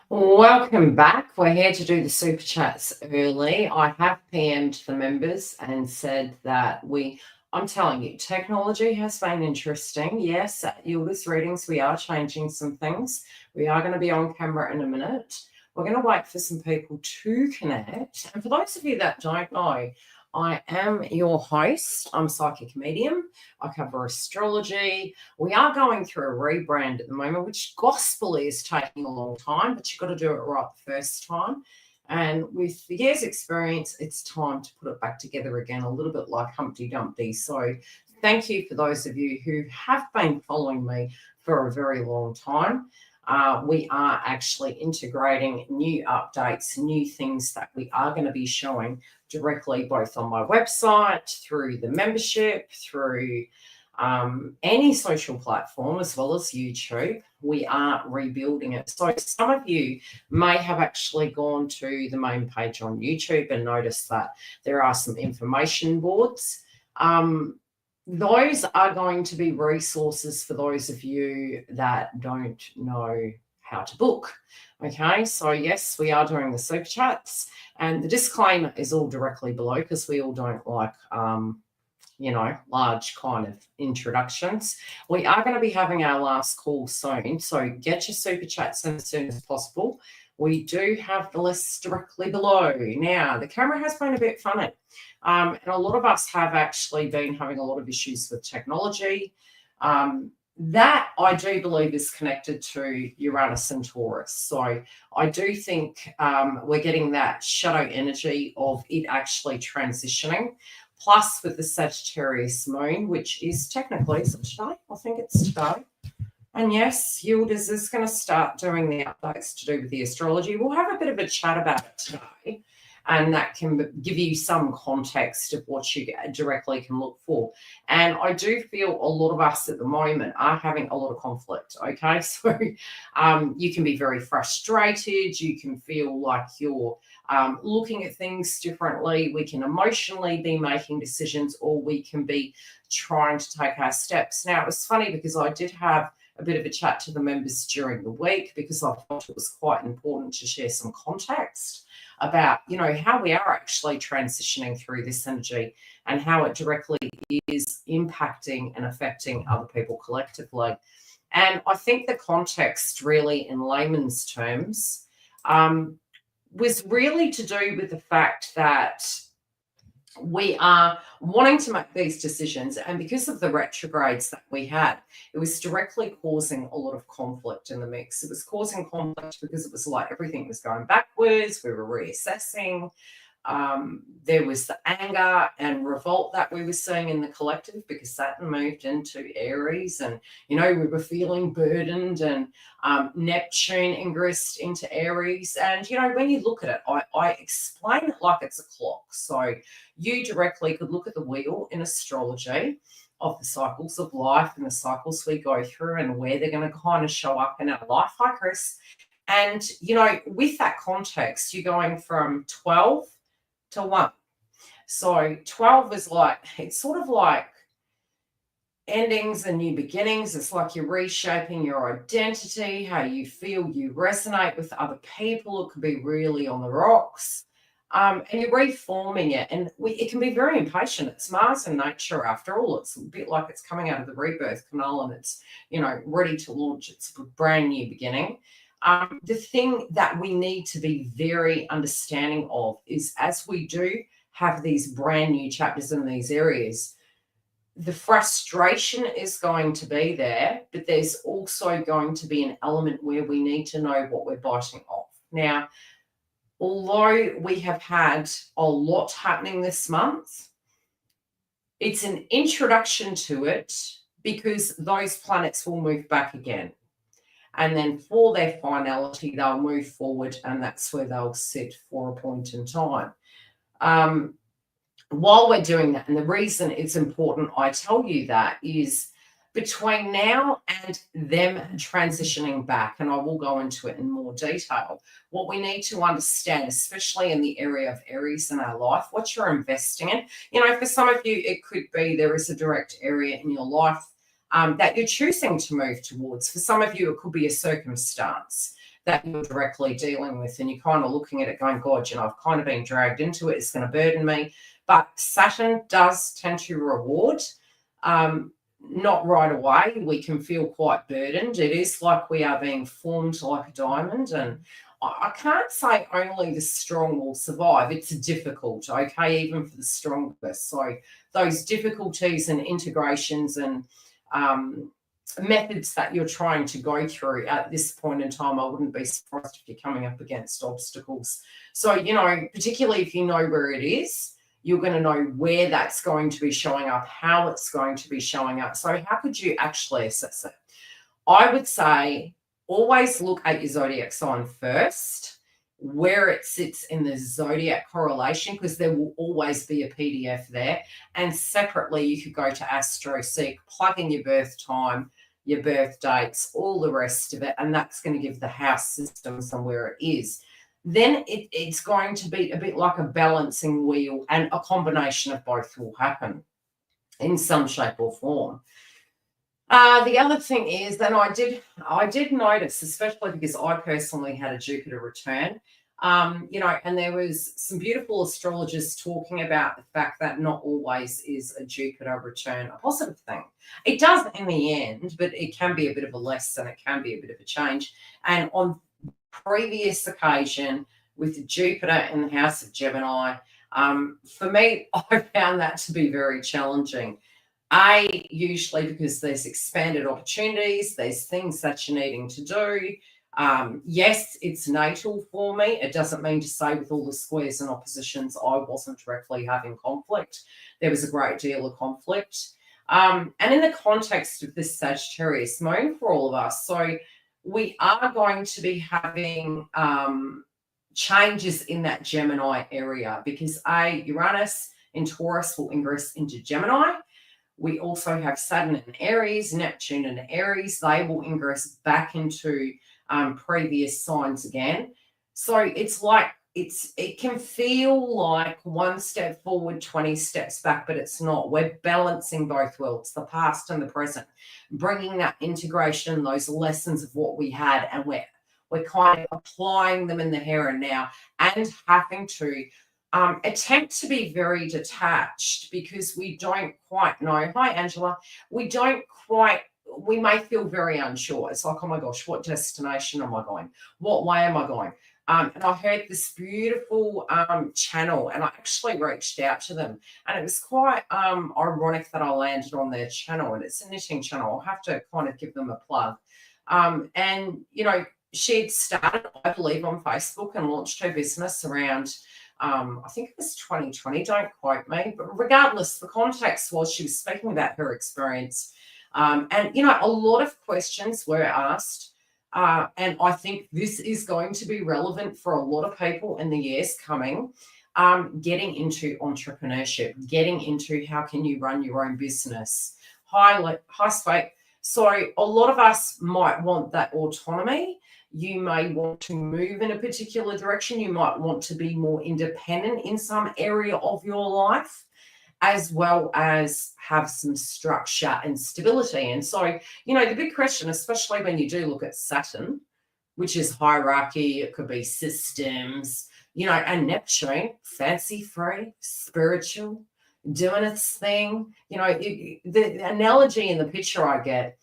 Welcome back. We're here to do the super chats early. I have PM'd the members and said that I'm telling you, technology has been interesting. Yes, at Yildiz Readings, we are changing some things. We are going to be on camera in a minute. We're going to wait for some people to connect. And for those of you that don't know, I am your host. I'm Psychic Medium. I cover astrology. We are going through a rebrand at the moment, which gospel is taking a long time, but you've got to do it right the first time. And with the year's experience, it's time to put it back together again, a little bit like Humpty Dumpty. So thank you for those of you who have been following me for a very long time. We are actually integrating new updates, new things that we are going to be showing directly both on my website, through the membership, through any social platform, as well as YouTube. We are rebuilding it. So some of you may have actually gone to the main page on YouTube and noticed that there are some information boards. Those are going to be resources for those of you that don't know how to book. Okay, so yes, we are doing the super chats, and the disclaimer is all directly below because we all don't like large kind of introductions. We are going to be having our last call soon, so get your super chats in as soon as possible. We do have the list directly below. Now, the camera has been a bit funny, and a lot of us have actually been having a lot of issues with technology. That I do believe is connected to Uranus and Taurus. So I do think we're getting that shadow energy of it actually transitioning. Plus with the Sagittarius moon, which is technically today. I think it's today. And yes, Yildiz is going to start doing the updates to do with the astrology. We'll have a bit of a chat about it today, and that can give you some context of what you directly can look for. And I do feel a lot of us at the moment are having a lot of conflict, okay? So you can be very frustrated. You can feel like you're looking at things differently. We can emotionally be making decisions, or we can be trying to take our steps. Now, it was funny because I did have a bit of a chat to the members during the week because I thought it was quite important to share some context about, how we are actually transitioning through this energy and how it directly is impacting and affecting other people collectively. And I think the context really in layman's terms was really to do with the fact that we are wanting to make these decisions, and because of the retrogrades that we had, it was directly causing a lot of conflict in the mix. It was causing conflict because it was like everything was going backwards. We were reassessing. There was the anger and revolt that we were seeing in the collective because Saturn moved into Aries, and we were feeling burdened, and Neptune ingressed into Aries. And when you look at it, I explain it like it's a clock. So you directly could look at the wheel in astrology of the cycles of life and the cycles we go through and where they're going to kind of show up in our life. Hi, Chris. And with that context, you're going from 12 to 1. So 12 is it's sort of like endings and new beginnings. It's like you're reshaping your identity, how you feel you resonate with other people. It could be really on the rocks. And you're reforming it. And it can be very impatient. It's Mars in nature after all. It's a bit like it's coming out of the rebirth canal and it's, ready to launch. It's a brand new beginning. The thing that we need to be very understanding of is as we do have these brand new chapters in these areas, the frustration is going to be there, but there's also going to be an element where we need to know what we're biting off. Now, although we have had a lot happening this month, it's an introduction to it because those planets will move back again. And then for their finality, they'll move forward, and that's where they'll sit for a point in time. While we're doing that, and the reason it's important I tell you that is between now and them transitioning back, and I will go into it in more detail, what we need to understand, especially in the area of Aries in our life, what you're investing in. For some of you, it could be there is a direct area in your life that you're choosing to move towards. For some of you, it could be a circumstance that you're directly dealing with, and you're kind of looking at it going, God, I've kind of been dragged into it. It's going to burden me. But Saturn does tend to reward. Not right away. We can feel quite burdened. It is like we are being formed like a diamond, and I can't say only the strong will survive. It's difficult, okay, even for the strongest. So those difficulties and integrations and methods that you're trying to go through at this point in time, I wouldn't be surprised if you're coming up against obstacles. So, particularly if you know where it is, you're going to know where that's going to be showing up, how it's going to be showing up. So how could you actually assess it? I would say always look at your zodiac sign first, where it sits in the zodiac correlation, because there will always be a PDF there. And separately, you could go to AstroSeek, plug in your birth time, your birth dates, all the rest of it, and that's going to give the house systems and where it is. Then it's going to be a bit like a balancing wheel, and a combination of both will happen in some shape or form. The other thing is that I did notice, especially because I personally had a Jupiter return, and there was some beautiful astrologers talking about the fact that not always is a Jupiter return a positive thing. It does in the end, but it can be a bit of a lesson. It can be a bit of a change. And on previous occasion with Jupiter in the house of Gemini, for me, I found that to be very challenging. Usually because there's expanded opportunities, there's things that you're needing to do. Yes, it's natal for me. It doesn't mean to say with all the squares and oppositions, I wasn't directly having conflict. There was a great deal of conflict. And in the context of this Sagittarius moon for all of us, so we are going to be having changes in that Gemini area, because Uranus in Taurus will ingress into Gemini. We also have Saturn in Aries, Neptune in Aries. They will ingress back into previous signs again. So it's like it can feel like one step forward, 20 steps back, but it's not. We're balancing both worlds, the past and the present, bringing that integration, those lessons of what we had, and we're kind of applying them in the here and now, and having to attempt to be very detached, because we don't quite know. Hi, Angela. We may feel very unsure. It's like, oh my gosh, what destination am I going? What way am I going? And I heard this beautiful channel, and I actually reached out to them, and it was quite ironic that I landed on their channel, and it's a knitting channel. I'll have to kind of give them a plug. And, she'd started, I believe, on Facebook and launched her business around, I think it was 2020, don't quote me, but regardless, the context was she was speaking about her experience. And, a lot of questions were asked. And I think this is going to be relevant for a lot of people in the years coming, getting into entrepreneurship, getting into how can you run your own business. High spike. So a lot of us might want that autonomy. You may want to move in a particular direction. You might want to be more independent in some area of your life, as well as have some structure and stability. And so, the big question, especially when you do look at Saturn, which is hierarchy, it could be systems, and Neptune, fancy free, spiritual, doing its thing. The analogy in the picture I get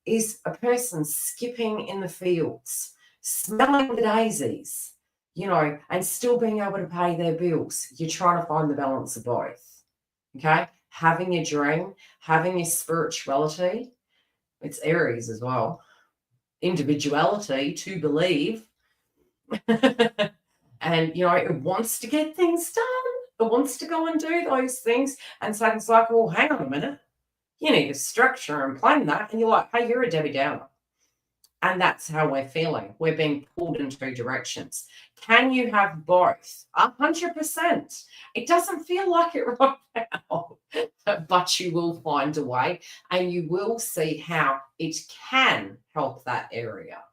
is a person skipping in the fields, smelling the daisies, and still being able to pay their bills. You're trying to find the balance of both. Okay, having your dream, having your spirituality, it's Aries as well, individuality, to believe, and it wants to get things done. It wants to go and do those things, and so it's like, well, hang on a minute, you need to structure and plan that, and you're like, hey, you're a Debbie Downer. And that's how we're feeling. We're being pulled in two directions. Can you have both? 100%. It doesn't feel like it right now, but you will find a way, and you will see how it can help that area.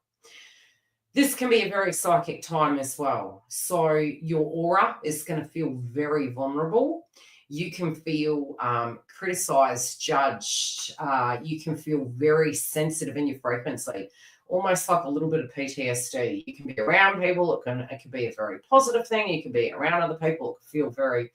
This can be a very psychic time as well. So your aura is going to feel very vulnerable. You can feel criticized, judged. You can feel very sensitive in your frequency. almost like a little bit of PTSD. You can be around people, it can be a very positive thing. You can be around other people, it can feel very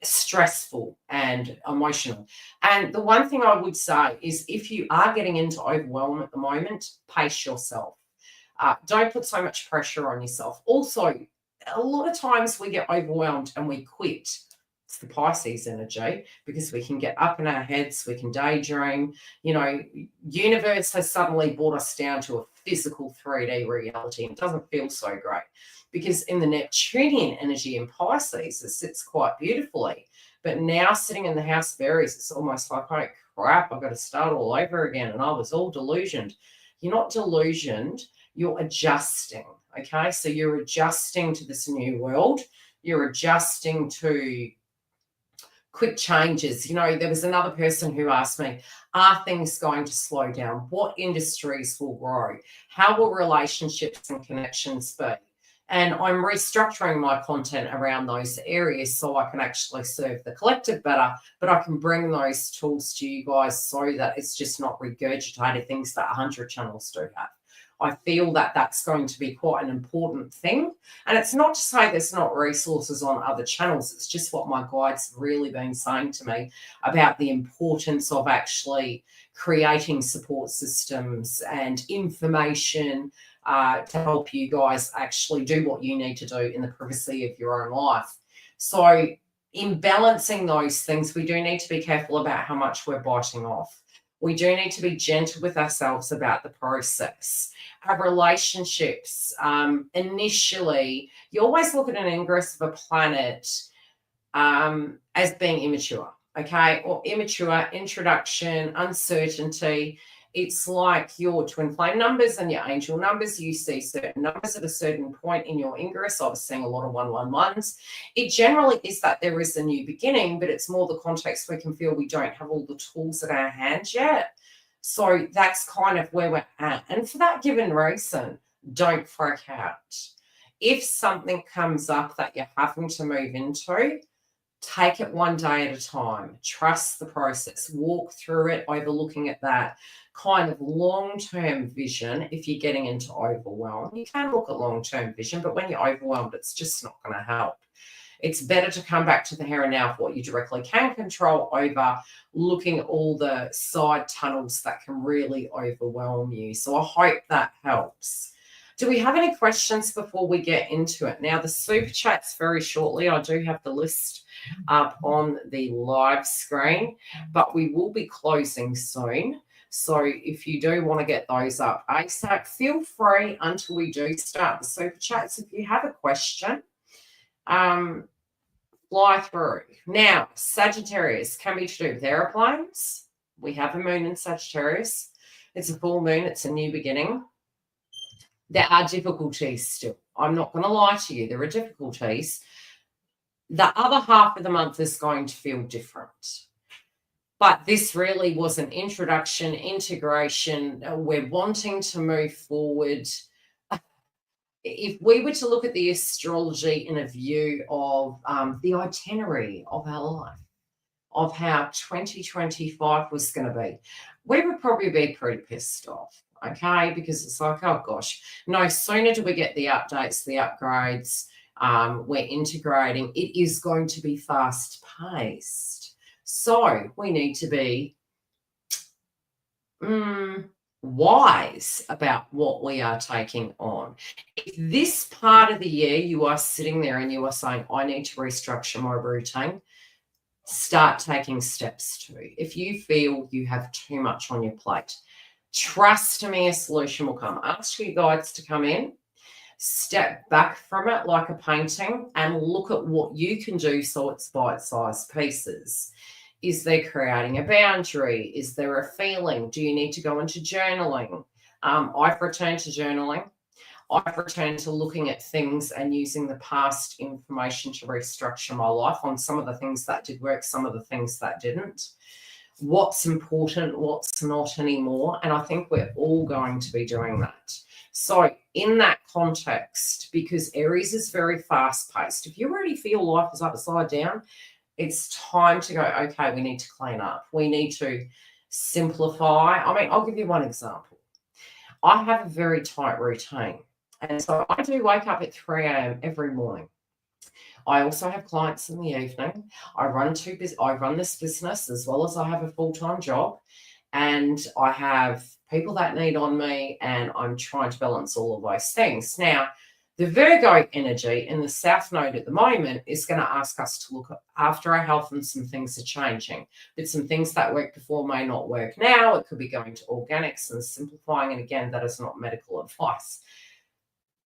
stressful and emotional. And the one thing I would say is, if you are getting into overwhelm at the moment, pace yourself. Don't put so much pressure on yourself. Also, a lot of times we get overwhelmed and we quit. It's the Pisces energy, because we can get up in our heads, we can daydream. Universe has suddenly brought us down to a physical 3D reality, and it doesn't feel so great, because in the Neptunian energy in Pisces, it sits quite beautifully. But now sitting in the house of Aries, it's almost like, oh crap, I've got to start all over again. And I was all delusioned. You're not delusioned, you're adjusting. Okay, so you're adjusting to this new world. You're adjusting to quick changes. There was another person who asked me, are things going to slow down? What industries will grow? How will relationships and connections be? And I'm restructuring my content around those areas so I can actually serve the collective better, but I can bring those tools to you guys so that it's just not regurgitated things that 100 channels do have. I feel that that's going to be quite an important thing. And it's not to say there's not resources on other channels. It's just what my guides have really been saying to me about the importance of actually creating support systems and information to help you guys actually do what you need to do in the privacy of your own life. So in balancing those things, we do need to be careful about how much we're biting off. We do need to be gentle with ourselves about the process. Our relationships, initially, you always look at an ingress of a planet as being immature, okay? Or immature, introduction, uncertainty. It's like your twin flame numbers and your angel numbers. You see certain numbers at a certain point in your ingress. I was seeing a lot of 111s. It generally is that there is a new beginning, but it's more the context we can feel we don't have all the tools at our hands yet. So that's kind of where we're at. And for that given reason, don't freak out. If something comes up that you're having to move into, take it one day at a time. Trust the process. Walk through it, overlooking at that kind of long-term vision. If you're getting into overwhelm, you can look at long-term vision, but when you're overwhelmed, it's just not going to help. It's better to come back to the here and now of what you directly can control over looking at all the side tunnels that can really overwhelm you. So I hope that helps. Do we have any questions before we get into it? Now, the super chats very shortly. I do have the list up on the live screen, but we will be closing soon. So if you do want to get those up ASAP, feel free until we do start the super chats. If you have a question, fly through. Now, Sagittarius can be to do with airplanes. We have a moon in Sagittarius. It's a full moon. It's a new beginning. There are difficulties still. I'm not going to lie to you. There are difficulties. The other half of the month is going to feel different. But this really was an introduction, integration. We're wanting to move forward. If we were to look at the astrology in a view of the itinerary of our life, of how 2025 was going to be, we would probably be pretty pissed off, okay? Because it's like, oh gosh, no sooner do we get the updates, the upgrades, we're integrating, it is going to be fast paced. So we need to be wise about what we are taking on. If this part of the year you are sitting there and you are saying, I need to restructure my routine, start taking steps too. If you feel you have too much on your plate, trust me, a solution will come. Ask your guides to come in, step back from it like a painting and look at what you can do so it's bite-sized pieces. Is there creating a boundary? Is there a feeling? Do you need to go into journaling? I've returned to journaling. I've returned to looking at things and using the past information to restructure my life on some of the things that did work, some of the things that didn't. What's important, what's not anymore. And I think we're all going to be doing that. So in that context, because Aries is very fast-paced, if you already feel life is upside down, it's time to go, okay, we need to clean up. We need to simplify. I mean, I'll give you one example. I have a very tight routine. And so I do wake up at 3 a.m. every morning. I also have clients in the evening. I run this business as well as I have a full-time job, and I have people that need on me, and I'm trying to balance all of those things. Now, the Virgo energy in the South Node at the moment is going to ask us to look after our health, and some things are changing. But some things that worked before may not work now. It could be going to organics and simplifying. And again, that is not medical advice.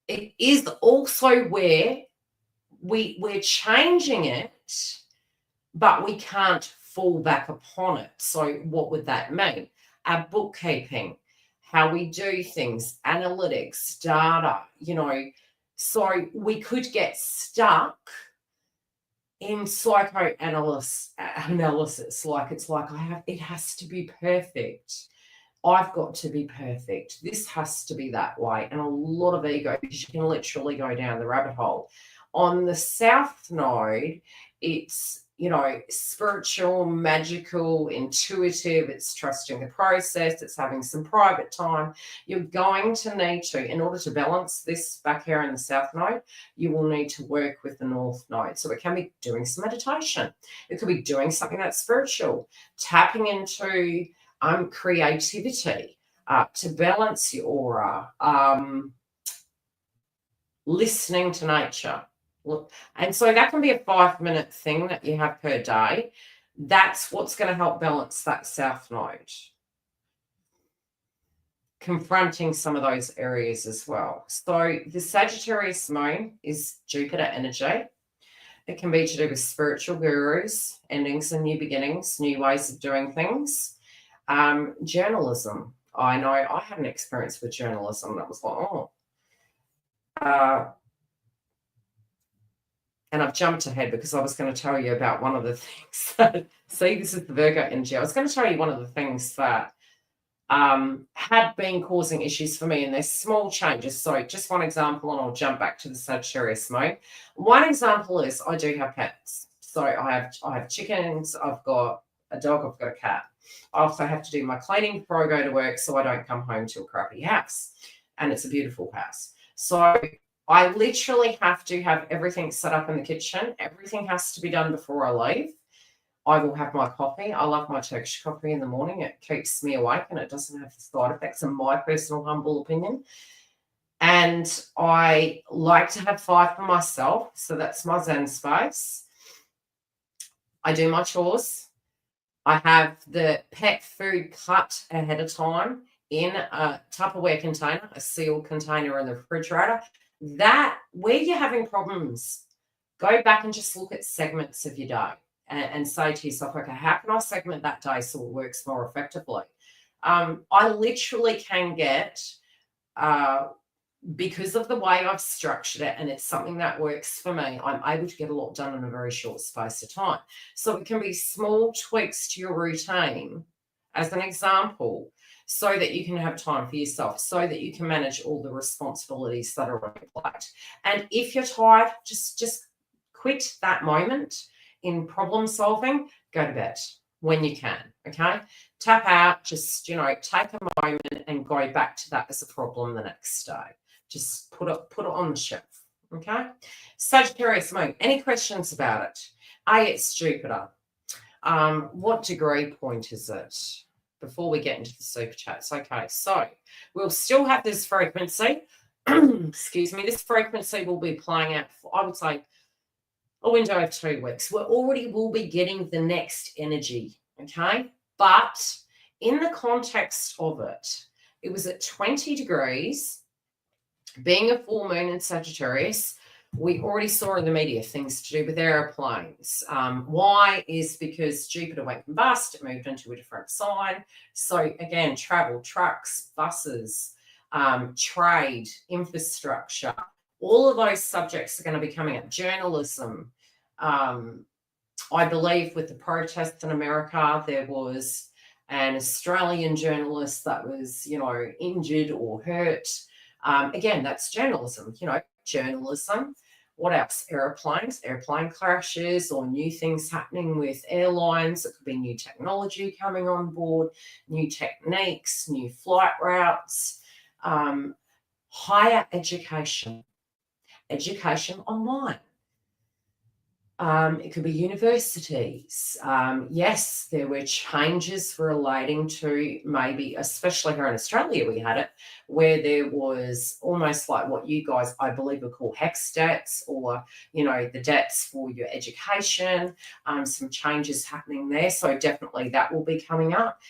It is also where we're changing it, but we can't fall back upon it. So what would that mean? Our bookkeeping, how we do things, analytics, data, so we could get stuck in psychoanalysis. It has to be perfect. I've got to be perfect. This has to be that way. And a lot of ego, because you can literally go down the rabbit hole. On the South Node, it's, spiritual, magical, intuitive. It's trusting the process. It's having some private time. You're going to need to, in order to balance this back here in the South Node, you will need to work with the North Node. So it can be doing some meditation. It could be doing something that's spiritual, tapping into creativity to balance your aura, listening to nature. And so that can be a 5-minute thing that you have per day. That's what's going to help balance that South Node. Confronting some of those areas as well. So the Sagittarius moon is Jupiter energy. It can be to do with spiritual gurus, endings and new beginnings, new ways of doing things. Journalism. I know I had an experience with journalism that was like, and I've jumped ahead because I was going to tell you about one of the things that, see, this is the Virgo energy. I was going to tell you one of the things that had been causing issues for me, and there's small changes. So just one example, and I'll jump back to the Sagittarius mode. One example is I do have pets. So I have chickens, I've got a dog, I've got a cat. I also have to do my cleaning before I go to work, so I don't come home to a crappy house. And it's a beautiful house. So I literally have to have everything set up in the kitchen. Everything has to be done before I leave. I will have my coffee. I love my Turkish coffee in the morning. It keeps me awake and it doesn't have the side effects, in my personal humble opinion. And I like to have 5 for myself. So that's my Zen space. I do my chores. I have the pet food cut ahead of time in a Tupperware container, a sealed container in the refrigerator. That, where you're having problems, go back and just look at segments of your day and say to yourself, okay, how can I segment that day so it works more effectively? I literally can get, because of the way I've structured it, and it's something that works for me, I'm able to get a lot done in a very short space of time. So it can be small tweaks to your routine, as an example, so that you can have time for yourself, so that you can manage all the responsibilities that are on your plate. And if you're tired, just quit that moment in problem solving, go to bed when you can, okay? Tap out, just, take a moment and go back to that as a problem the next day. Just put it on the shelf, okay? Sagittarius moon, any questions about it? It's Jupiter. What degree point is it? Before we get into the super chats. Okay, so we'll still have this frequency. Excuse me. This frequency will be playing out for, I would say, a window of 2 weeks. We already will be getting the next energy, okay? But in the context of it, it was at 20 degrees, being a full moon in Sagittarius. We already saw in the media things to do with airplanes. Why is because Jupiter went combust, it moved into a different sign. So again, travel, trucks, buses, trade, infrastructure, all of those subjects are going to be coming up. Journalism. I believe with the protests in America, there was an Australian journalist that was, injured or hurt. Again, that's journalism, journalism. What else? Airplanes, airplane crashes, or new things happening with airlines. It could be new technology coming on board, new techniques, new flight routes. higher education online. It could be universities. Yes, there were changes relating to maybe, especially here in Australia, we had it, where there was almost like what you guys, I believe, are called HECS debts, or, the debts for your education, some changes happening there. So definitely that will be coming up.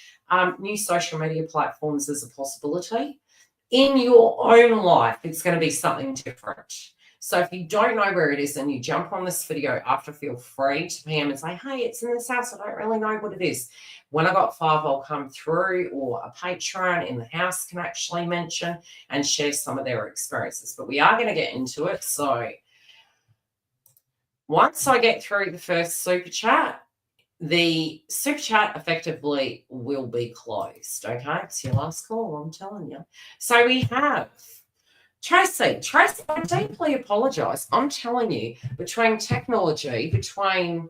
New social media platforms is a possibility. In your own life, it's going to be something different. So if you don't know where it is and you jump on this video after, feel free to PM and say, hey, it's in this house. I don't really know what it is. When I got 5, I'll come through, or a patron in the house can actually mention and share some of their experiences. But we are going to get into it. So once I get through the first super chat, the super chat effectively will be closed. Okay, it's your last call, I'm telling you. So we have Tracy, I deeply apologise. I'm telling you, between technology, between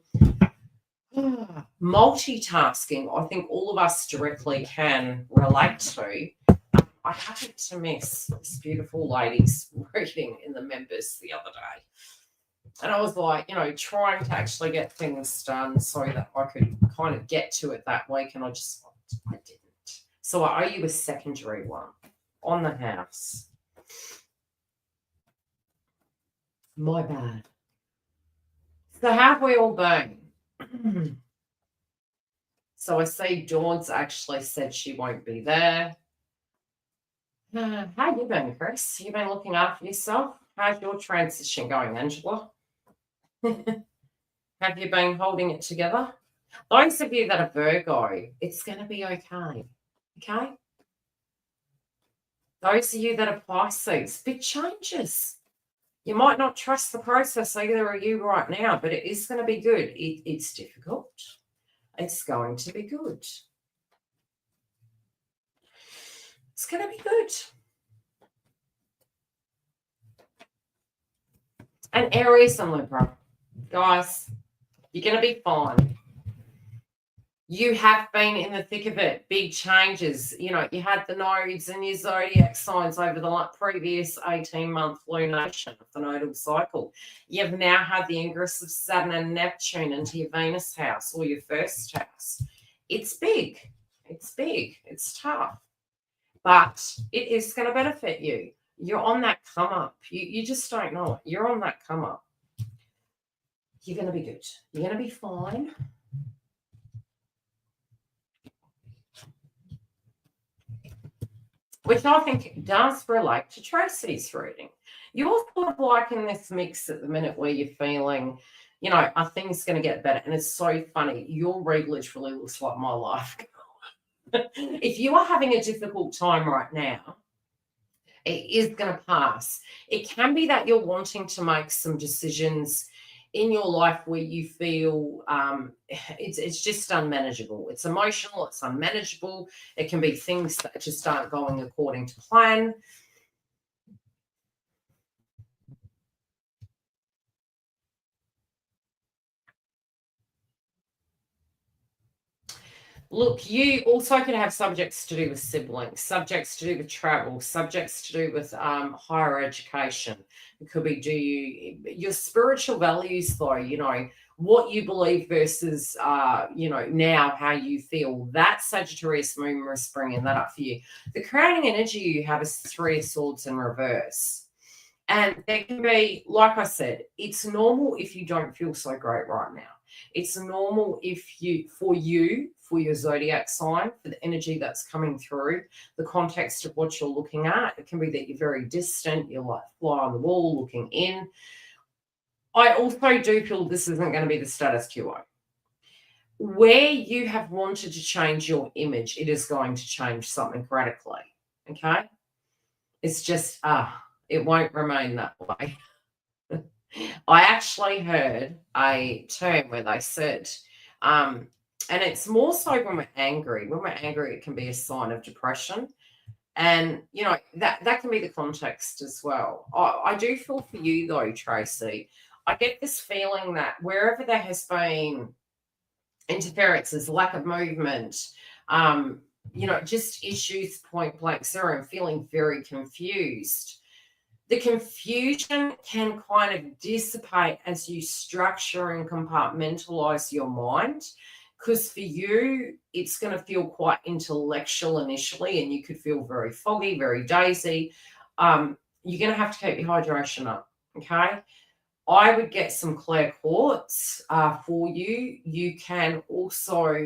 multitasking, I think all of us directly can relate to. I happened to miss this beautiful lady's reading in the members the other day. And I was like, trying to actually get things done so that I could kind of get to it that week, and I didn't. So I owe you a secondary one on the house. My bad. So how have we all been? So I see Dawn's actually said she won't be there. How you been, Chris? You been looking after yourself? How's your transition going, Angela? Have you been holding it together? Those of you that are Virgo, it's going to be okay. Okay? Those of you that are Pisces, big changes. You might not trust the process, either are you right now, but it is going to be good. It's difficult. It's going to be good. It's going to be good. And Aries and Libra, guys, you're going to be fine. You have been in the thick of it, big changes. You had the nodes and your zodiac signs over the previous 18-month lunation of the nodal cycle. You've now had the ingress of Saturn and Neptune into your Venus house, or your first house. It's big. It's big. It's tough. But it is going to benefit you. You're on that come up. You just don't know it. You're on that come up. You're going to be good. You're going to be fine. Which I think does relate to Tracy's reading. You're sort of like in this mix at the minute where you're feeling, are things going to get better? And it's so funny. Your read literally looks like my life. If you are having a difficult time right now, it is going to pass. It can be that you're wanting to make some decisions in your life where you feel it's just unmanageable. It's emotional, it's unmanageable. It can be things that just aren't going according to plan. Look, you also can have subjects to do with siblings, subjects to do with travel, subjects to do with higher education. It could be your spiritual values, though, what you believe versus, now how you feel. That Sagittarius moon, we're bringing that up for you. The crowning energy you have is 3 of Swords in reverse. And there can be, like I said, it's normal if you don't feel so great right now. It's normal for your zodiac sign, for the energy that's coming through, the context of what you're looking at. It can be that you're very distant, you're like fly on the wall looking in. I also do feel this isn't going to be the status quo. Where you have wanted to change your image, it is going to change something radically. Okay? It's just, it won't remain that way. I actually heard a term where they said, and it's more so when we're angry. When we're angry, it can be a sign of depression. And, that can be the context as well. I do feel for you, though, Tracy. I get this feeling that wherever there has been interferences, lack of movement, just issues point blank zero and feeling very confused. The confusion can kind of dissipate as you structure and compartmentalize your mind, because for you, it's going to feel quite intellectual initially, and you could feel very foggy, very daisy. You're going to have to keep your hydration up, okay? I would get some clear quartz for you. You can also,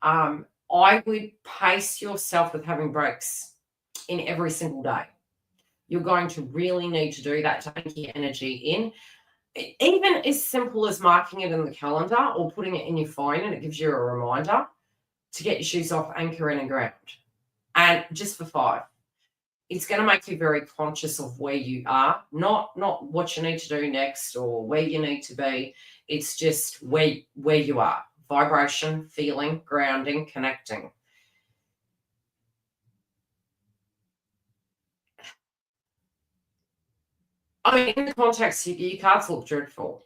I would pace yourself with having breaks in every single day. You're going to really need to do that to anchor your energy in. Even as simple as marking it in the calendar or putting it in your phone, and it gives you a reminder to get your shoes off, anchor in and ground. And just for 5. It's going to make you very conscious of where you are, not what you need to do next or where you need to be. It's just where you are. Vibration, feeling, grounding, connecting. I mean, in the context, your cards look dreadful,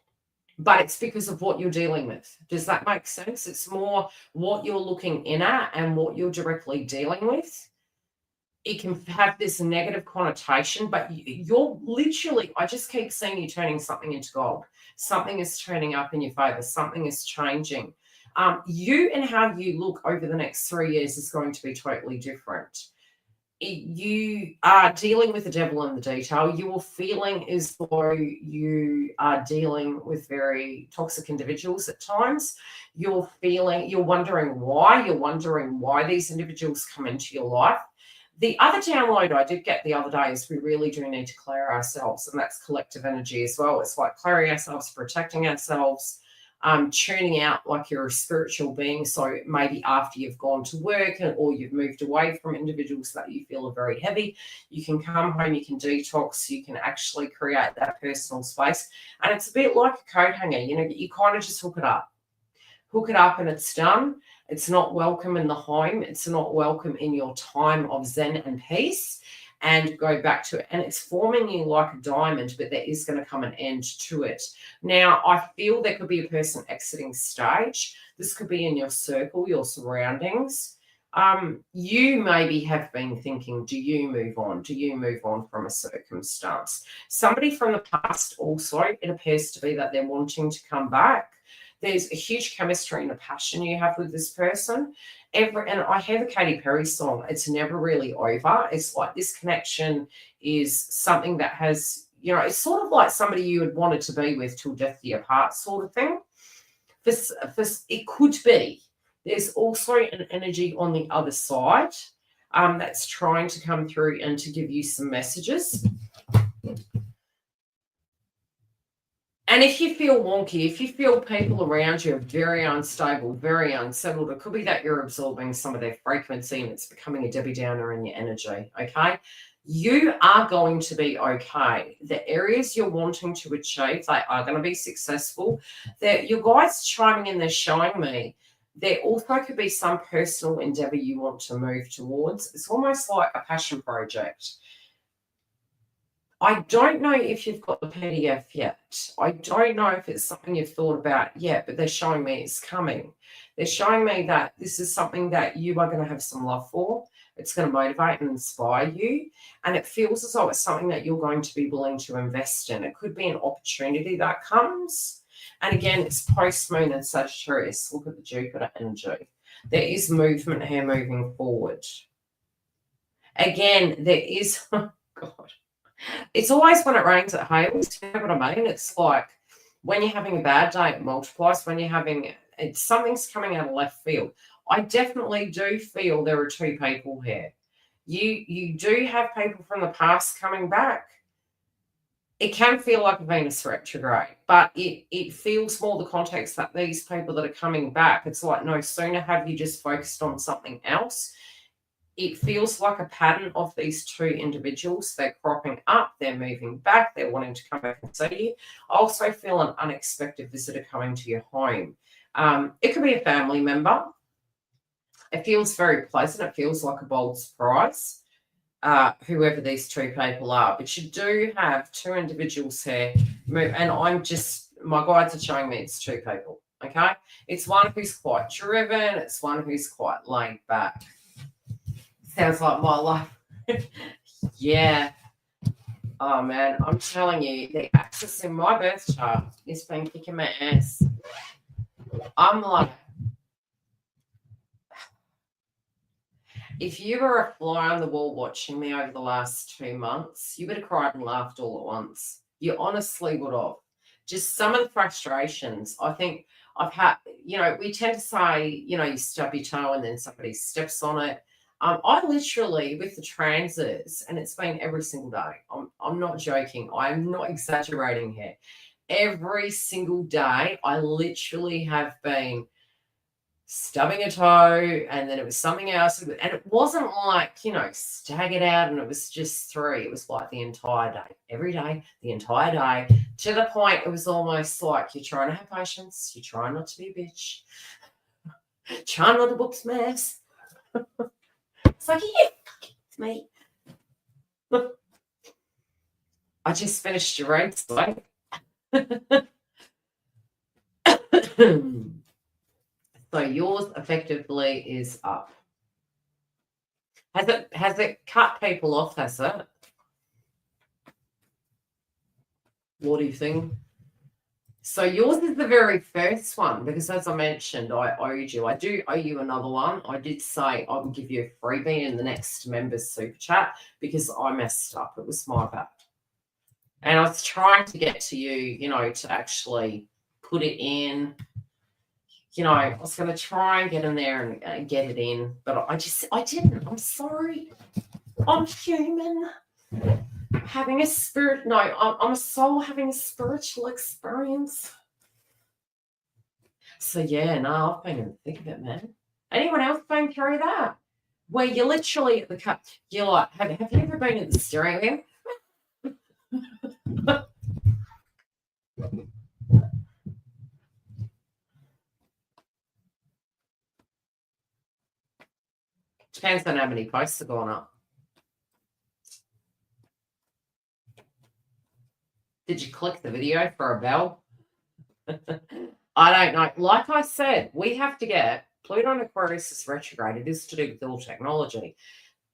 but it's because of what you're dealing with. Does that make sense? It's more what you're looking in at and what you're directly dealing with. It can have this negative connotation, but you're literally, I just keep seeing you turning something into gold. Something is turning up in your favor. Something is changing. You and how you look over the next 3 years is going to be totally different. You are dealing with the devil in the detail. You are feeling as though you are dealing with very toxic individuals at times. You're wondering why these individuals come into your life. The other download I did get the other day is we really do need to clear ourselves, and that's collective energy as well. It's like clearing ourselves, protecting ourselves, tuning out like you're a spiritual being. So maybe after you've gone to work or you've moved away from individuals that you feel are very heavy, you can come home, you can detox, you can actually create that personal space. And it's a bit like a coat hanger, you kind of just hook it up and it's done. It's not welcome in the home. It's not welcome in your time of zen and peace, and go back to it. And it's forming you like a diamond, but there is going to come an end to it. Now, I feel there could be a person exiting stage. This could be in your circle, your surroundings. You maybe have been thinking, do you move on? Do you move on from a circumstance? Somebody from the past also, it appears to be that they're wanting to come back. There's a huge chemistry and a passion you have with this person. And I hear the Katy Perry song, it's never really over. It's like this connection is something that has, it's sort of like somebody you had wanted to be with till death do you part sort of thing. It could be. There's also an energy on the other side that's trying to come through and to give you some messages. And if you feel wonky, if you feel people around you are very unstable, very unsettled, it could be that you're absorbing some of their frequency and it's becoming a Debbie Downer in your energy, okay? You are going to be okay. The areas you're wanting to achieve, they are going to be successful. Your guys chiming in, they're showing me there also could be some personal endeavor you want to move towards. It's almost like a passion project. I don't know if you've got the PDF yet. I don't know if it's something you've thought about yet, but they're showing me it's coming. They're showing me that this is something that you are going to have some love for. It's going to motivate and inspire you. And it feels as though it's something that you're going to be willing to invest in. It could be an opportunity that comes. And again, it's post-moon and Sagittarius. Look at the Jupiter energy. There is movement here moving forward. Again, there is, oh God. It's always when it rains, it hails. You know what I mean? It's like when you're having a bad day, it multiplies. When you're having, something's coming out of left field. I definitely do feel there are 2 people here. You do have people from the past coming back. It can feel like a Venus retrograde, but it feels more the context that these people that are coming back, it's like no sooner have you just focused on something else. It feels like a pattern of these 2 individuals. They're cropping up, they're moving back, they're wanting to come back and see you. I also feel an unexpected visitor coming to your home. It could be a family member. It feels very pleasant. It feels like a bold surprise, whoever these 2 people are. But you do have 2 individuals here. And my guides are showing me it's 2 people, okay? It's one who's quite driven. It's one who's quite laid back. Sounds like my life. Yeah. Oh, man, I'm telling you, the axis in my birth chart has been kicking my ass. I'm like, if you were a fly on the wall watching me over the last 2 months, you would have cried and laughed all at once. You honestly would have. Just some of the frustrations. I think I've had, we tend to say, you stub your toe and then somebody steps on it. I literally, with the transits, and it's been every single day. I'm not joking. I'm not exaggerating here. Every single day, I literally have been stubbing a toe, and then it was something else. And it wasn't like, staggered out and it was just 3. It was like the entire day, every day, the entire day, to the point it was almost like you're trying to have patience. You're trying not to be a bitch. Trying not to book mess. It's like, yeah, it's me. I just finished your race, like. So yours effectively is up. Has it cut people off, has it? What do you think? So yours is the very first one, because as I mentioned, I owed you. I do owe you another one. I did say I would give you a freebie in the next members super chat because I messed up. It was my bad. And I was trying to get to you, to actually put it in. I was going to try and get in there and get it in, but I didn't. I'm sorry. I'm human. Having a spirit. No, I'm a soul having a spiritual experience. So, yeah, no, I've been in the thick of it, man. Anyone else been through that? Where you're literally at the cut. You're like, have you ever been at the steering wheel? Depends on how many posts are going up. Did you click the video for a bell? I don't know. Like I said, we have to get Pluto and Aquarius is retrograde. It is to do with all technology.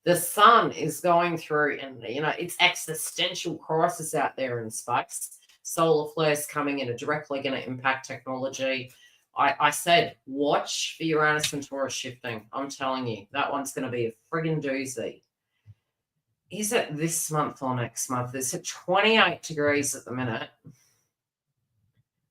The sun is going through, and it's existential crisis out there in space. Solar flares coming in are directly going to impact technology. I said, watch for Uranus and Taurus shifting. I'm telling you, that one's going to be a friggin' doozy. Is it this month or next month? It's at 28 degrees at the minute.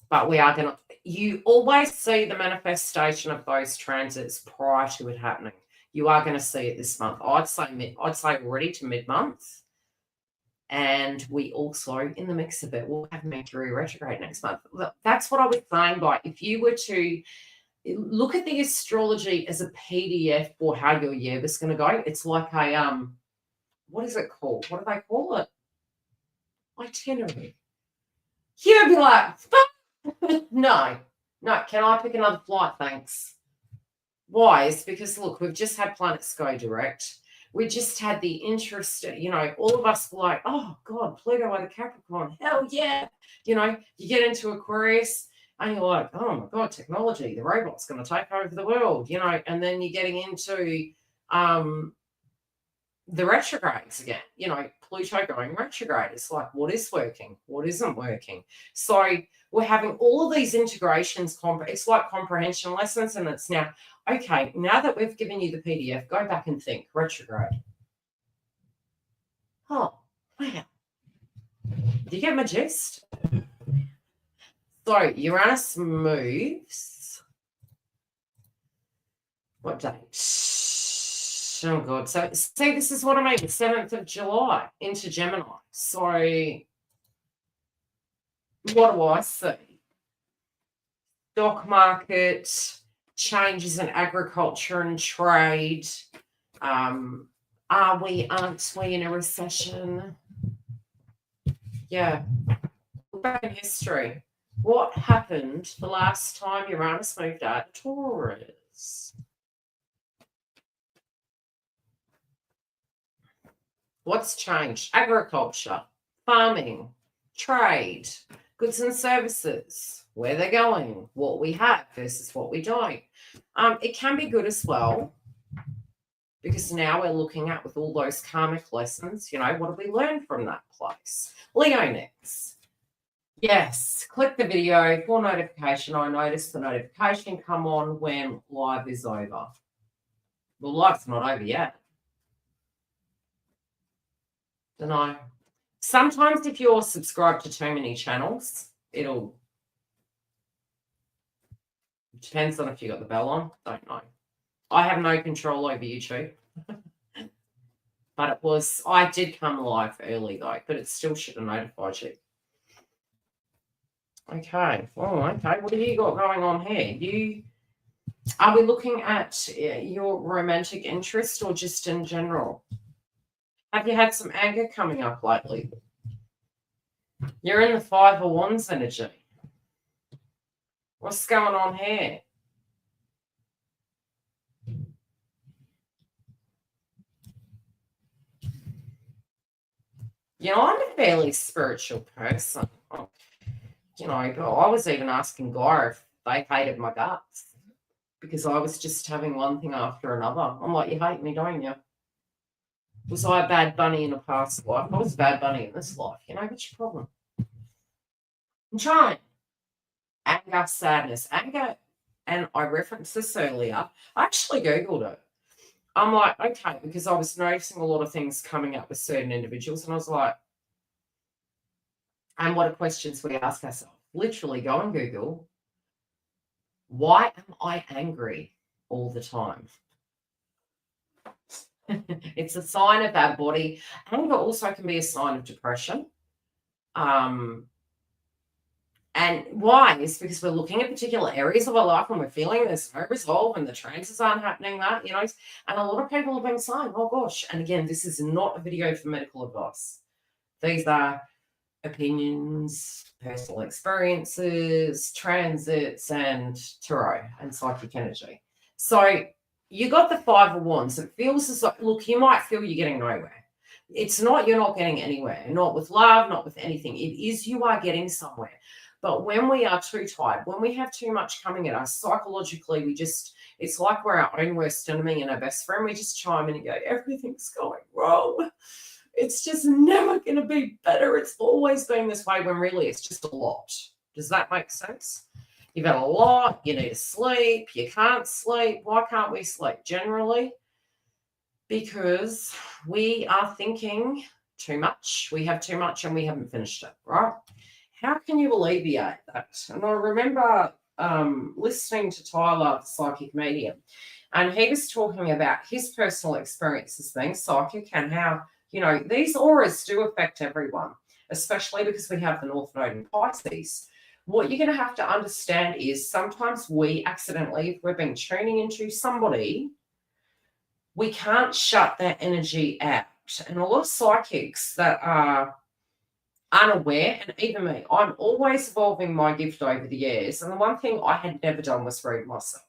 But we are going to, you always see the manifestation of those transits prior to it happening. You are going to see it this month. I'd say already to mid-month. And we also, in the mix of it, will have Mercury retrograde next month. That's what I was saying by, if you were to look at the astrology as a PDF for how your year was going to go, it's like a, what is it called? What do they call it? Itinerary. You'd be like, no, can I pick another flight, thanks? Why? It's because, look, we've just had planets go direct. We just had the interest, all of us were like, oh, God, Pluto out of Capricorn, hell yeah. You get into Aquarius and you're like, oh, my God, technology, the robot's going to take over the world, and then you're getting into the retrogrades again, Pluto going retrograde. It's like, what is working? What isn't working? So we're having all of these integrations. It's like comprehension lessons. And it's now, okay, now that we've given you the PDF, go back and think retrograde. Oh, wow. Do you get my gist? So Uranus moves. What date? Oh, God. So, see, this is what I mean. 7th of July into Gemini. So, what do I see? Stock market, changes in agriculture and trade. Aren't we in a recession? Yeah. Look back in history. What happened the last time Uranus moved out of Taurus? What's changed? Agriculture, farming, trade, goods and services, where they're going, what we have versus what we don't. It can be good as well because now we're looking at, with all those karmic lessons, you know, what did we learn from that place? Leo next. Yes, click the video for notification. I notice the notification come on when live is over. Well, life's not over yet. Don't know. Sometimes if you're subscribed to too many channels, it'll... Depends on if you got the bell on. Don't know. I have no control over YouTube. But it was... I did come live early, though, but it still should have notified you. Okay. Oh, okay. What have you got going on here? Are we looking at your romantic interest or just in general? Have you had some anger coming up lately? You're in the Five of Wands energy. What's going on here? You know, I'm a fairly spiritual person. You know, I was even asking Guy if they hated my guts because I was just having one thing after another. I'm like, you hate me, don't you? Was I a bad bunny in a past life? I was a bad bunny in this life. You know, what's your problem? I'm trying. Anger, sadness, anger. And I referenced this earlier. I actually Googled it. I'm like, okay, because I was noticing a lot of things coming up with certain individuals. And I was like, and what are questions we ask ourselves? Literally go and Google, why am I angry all the time? It's a sign of our body. Anger also can be a sign of depression. And why? Is because we're looking at particular areas of our life and we're feeling there's no resolve and the transits aren't happening, that, you know. And a lot of people have been saying, oh gosh. And again, this is not a video for medical advice. These are opinions, personal experiences, transits, and tarot and psychic energy. So you got the Five of Wands. It feels as though, look, you might feel you're getting nowhere. It's not, you're not getting anywhere, not with love, not with anything. It is, you are getting somewhere. But when we are too tired, when we have too much coming at us, psychologically, it's like we're our own worst enemy and our best friend. We just chime in and go, everything's going wrong. It's just never going to be better. It's always been this way, when really it's just a lot. Does that make sense? You've had a lot. You need to sleep. You can't sleep. Why can't we sleep? Generally, because we are thinking too much. We have too much and we haven't finished it, right? How can you alleviate that? And I remember listening to Tyler, the psychic medium, and he was talking about his personal experiences being psychic and how, you know, these auras do affect everyone, especially because we have the North Node in Pisces. What you're going to have to understand is sometimes we accidentally, if we've been tuning into somebody, we can't shut that energy out. And a lot of psychics that are unaware, and even me, I'm always evolving my gift over the years. And the one thing I had never done was read myself.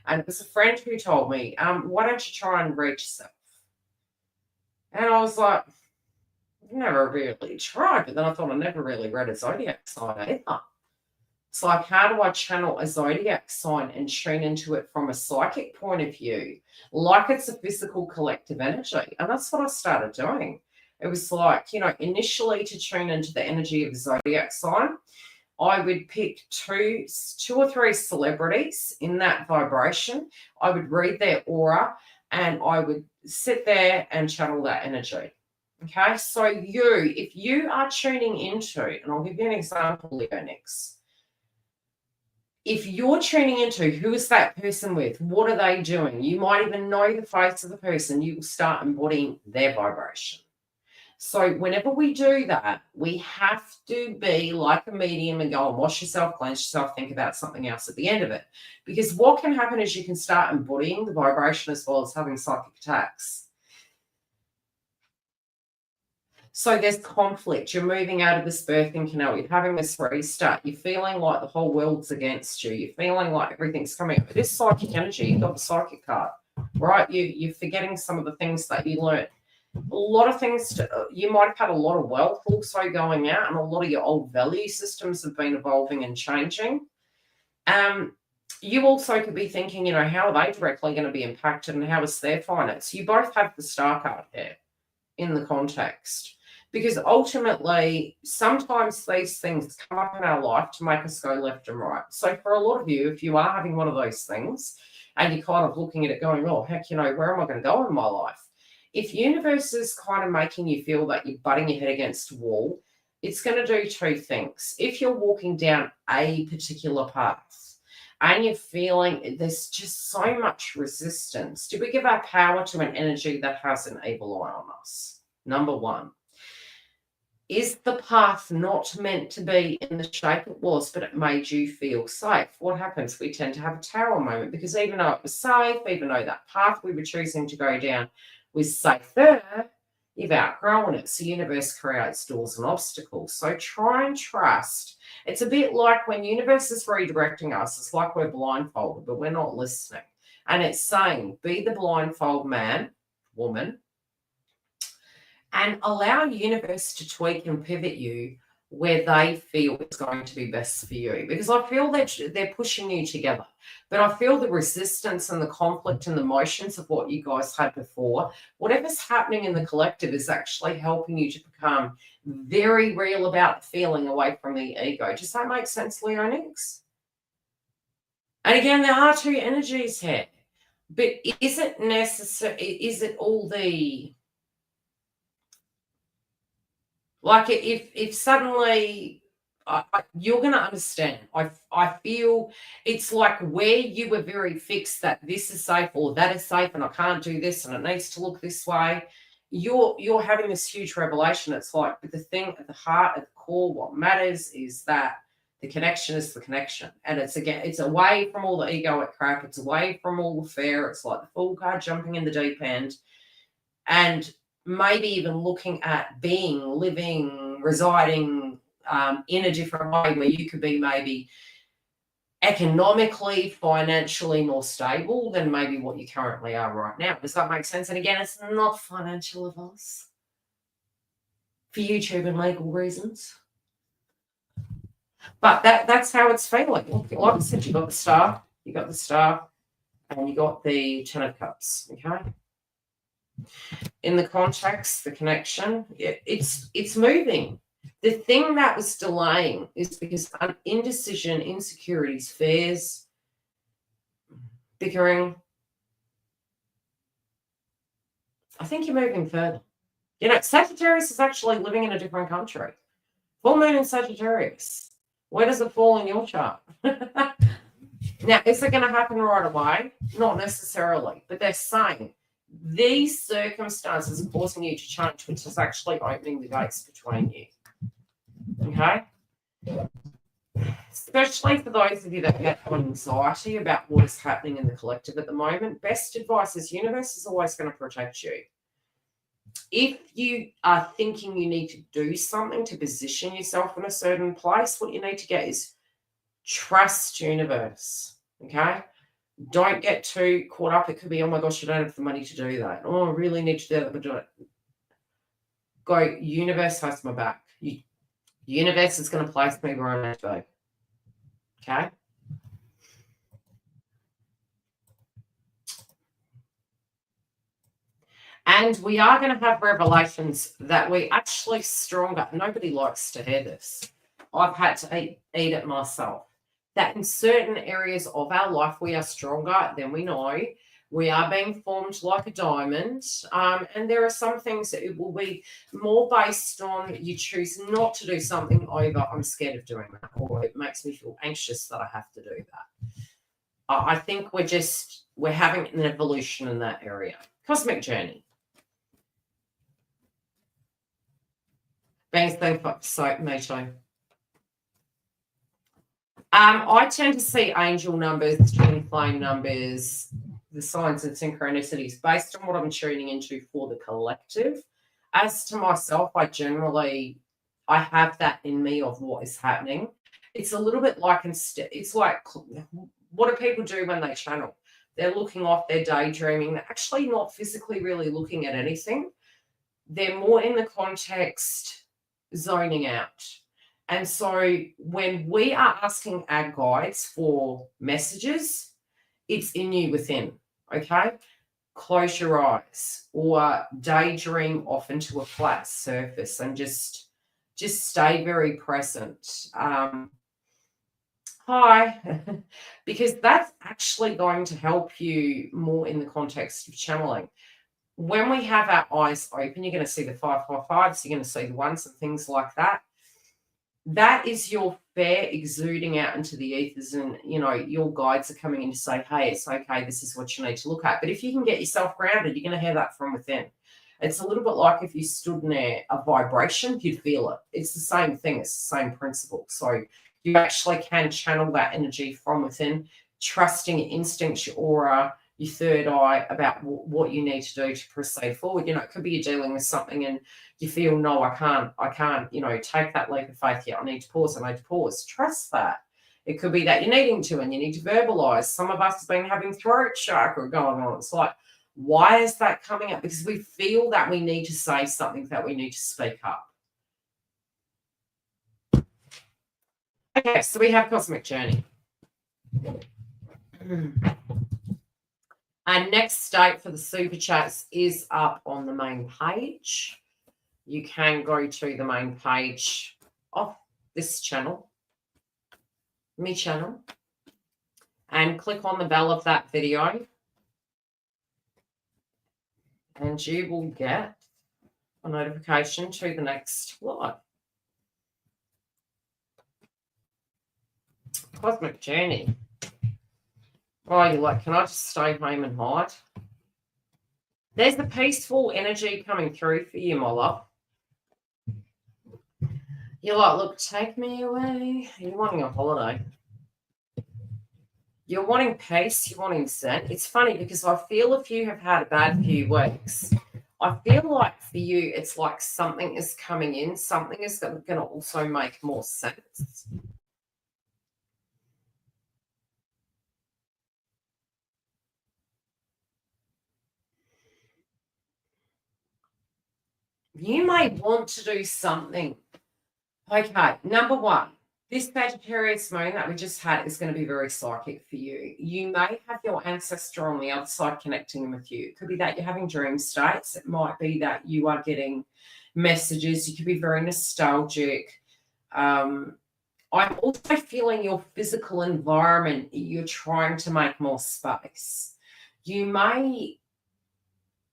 And it was a friend who told me, why don't you try and read yourself? And I was like, never really tried. But then I thought, I never really read a zodiac sign either. It's like, how do I channel a zodiac sign and tune into it from a psychic point of view, like it's a physical collective energy? And that's what I started doing. It was like, you know, initially to tune into the energy of a zodiac sign, I would pick two or three celebrities in that vibration. I would read their aura and I would sit there and channel that energy. Okay, so if you are tuning into, and I'll give you an example, Leo, next. If you're tuning into who is that person with, what are they doing? You might even know the face of the person. You will start embodying their vibration. So whenever we do that, we have to be like a medium and go and wash yourself, cleanse yourself, think about something else at the end of it. Because what can happen is you can start embodying the vibration as well as having psychic attacks. So there's conflict. You're moving out of this birthing canal. You're having this restart. You're feeling like the whole world's against you. You're feeling like everything's coming up. This psychic energy, you've got the psychic card, right? You're forgetting some of the things that you learned. A lot of things, you might have had a lot of wealth also going out, and a lot of your old value systems have been evolving and changing. You also could be thinking, how are they directly going to be impacted and how is their finance? You both have the star card here in the context. Because ultimately, sometimes these things come up in our life to make us go left and right. So for a lot of you, if you are having one of those things and you're kind of looking at it going, oh, heck, where am I going to go in my life? If universe is kind of making you feel that you're butting your head against a wall, it's going to do two things. If you're walking down a particular path and you're feeling there's just so much resistance, do we give our power to an energy that has an evil eye on us? Number one. Is the path not meant to be in the shape it was, but it made you feel safe? What happens? We tend to have a tower moment because even though it was safe, even though that path we were choosing to go down was safer, you've outgrown it. So the universe creates doors and obstacles. So try and trust. It's a bit like when universe is redirecting us, it's like we're blindfolded, but we're not listening. And it's saying, be the blindfold man, woman, and allow universe to tweak and pivot you where they feel it's going to be best for you. Because I feel that they're pushing you together. But I feel the resistance and the conflict and the motions of what you guys had before, whatever's happening in the collective is actually helping you to become very real about the feeling away from the ego. Does that make sense, Leonix? And again, there are two energies here. But is it necessary? Is it all the... Like if suddenly you're going to understand, I feel it's like where you were very fixed that this is safe or that is safe and I can't do this and it needs to look this way. You're having this huge revelation. It's like the thing at the heart, at the core, what matters is that the connection is the connection. And it's away from all the egoic crap. It's away from all the fear. It's like the fool card jumping in the deep end. And maybe even looking at being, living, residing in a different way where you could be maybe economically, financially more stable than maybe what you currently are right now. Does that make sense? And again, it's not financial advice for YouTube and legal reasons. But that's how it's feeling. Like I said, you got the star, and you got the 10 of cups, okay? In the context, the connection, it's moving. The thing that was delaying is because indecision, insecurities, fears, bickering. I think you're moving further. Sagittarius is actually living in a different country. Full moon in Sagittarius. Where does it fall in your chart? Now, is it going to happen right away? Not necessarily, but they're saying these circumstances are causing you to change, which is actually opening the gates between you. Okay? Especially for those of you that get anxiety about what is happening in the collective at the moment, best advice is universe is always going to protect you. If you are thinking you need to do something to position yourself in a certain place, what you need to get is trust universe. Okay? Don't get too caught up. It could be, oh my gosh, I don't have the money to do that. Oh, I really need to do that, but do it. Go, universe has my back. Universe is going to place me where I need to be. Okay? And we are going to have revelations that we're actually stronger. Nobody likes to hear this. I've had to eat it myself. That in certain areas of our life, we are stronger than we know. We are being formed like a diamond. And there are some things that it will be more based on you choose not to do something over, I'm scared of doing that, or it makes me feel anxious that I have to do that. I think we're having an evolution in that area. Cosmic journey. Being thankful, so me too. I tend to see angel numbers, twin flame numbers, the signs and synchronicities based on what I'm tuning into for the collective. As to myself, I have that in me of what is happening. It's a little bit like, it's like, what do people do when they channel? They're looking off, they're daydreaming. They're actually not physically really looking at anything. They're more in the context zoning out. And so when we are asking our guides for messages, it's in you within, okay? Close your eyes or daydream off into a flat surface and just stay very present. Hi, because that's actually going to help you more in the context of channeling. When we have our eyes open, you're going to see the 555s, you're going to see the ones and things like that. That is your fair exuding out into the ethers, and your guides are coming in to say, hey, it's okay, this is what you need to look at. But if you can get yourself grounded, you're going to hear that from within. It's a little bit like if you stood near a vibration, you'd feel it. It's the same thing, it's the same principle. So you actually can channel that energy from within, trusting your instincts, your aura, your third eye about what you need to do to proceed forward. It could be you're dealing with something and you feel, no, I can't, take that leap of faith yet. I need to pause. Trust that. It could be that you're needing to, and you need to verbalize. Some of us have been having throat chakra going on. It's like, why is that coming up? Because we feel that we need to say something, that we need to speak up. Okay, so we have Cosmic Journey. Our next date for the super chats is up on the main page. You can go to the main page of this channel, me channel, and click on the bell of that video, and you will get a notification to the next live. Cosmic Journey. Oh, you're like, can I just stay home and hide? There's the peaceful energy coming through for you, my love. You're like, look, take me away. You're wanting a holiday. You're wanting peace. You're wanting zen. It's funny because I feel if you have had a bad few weeks, I feel like for you, it's like something is coming in. Something is going to also make more sense. You may want to do something. Okay, number one, this Sagittarius moon that we just had is going to be very psychic for you. You may have your ancestor on the other side connecting with you. It could be that you're having dream states. It might be that you are getting messages. You could be very nostalgic. I'm also feeling your physical environment. You're trying to make more space. You may...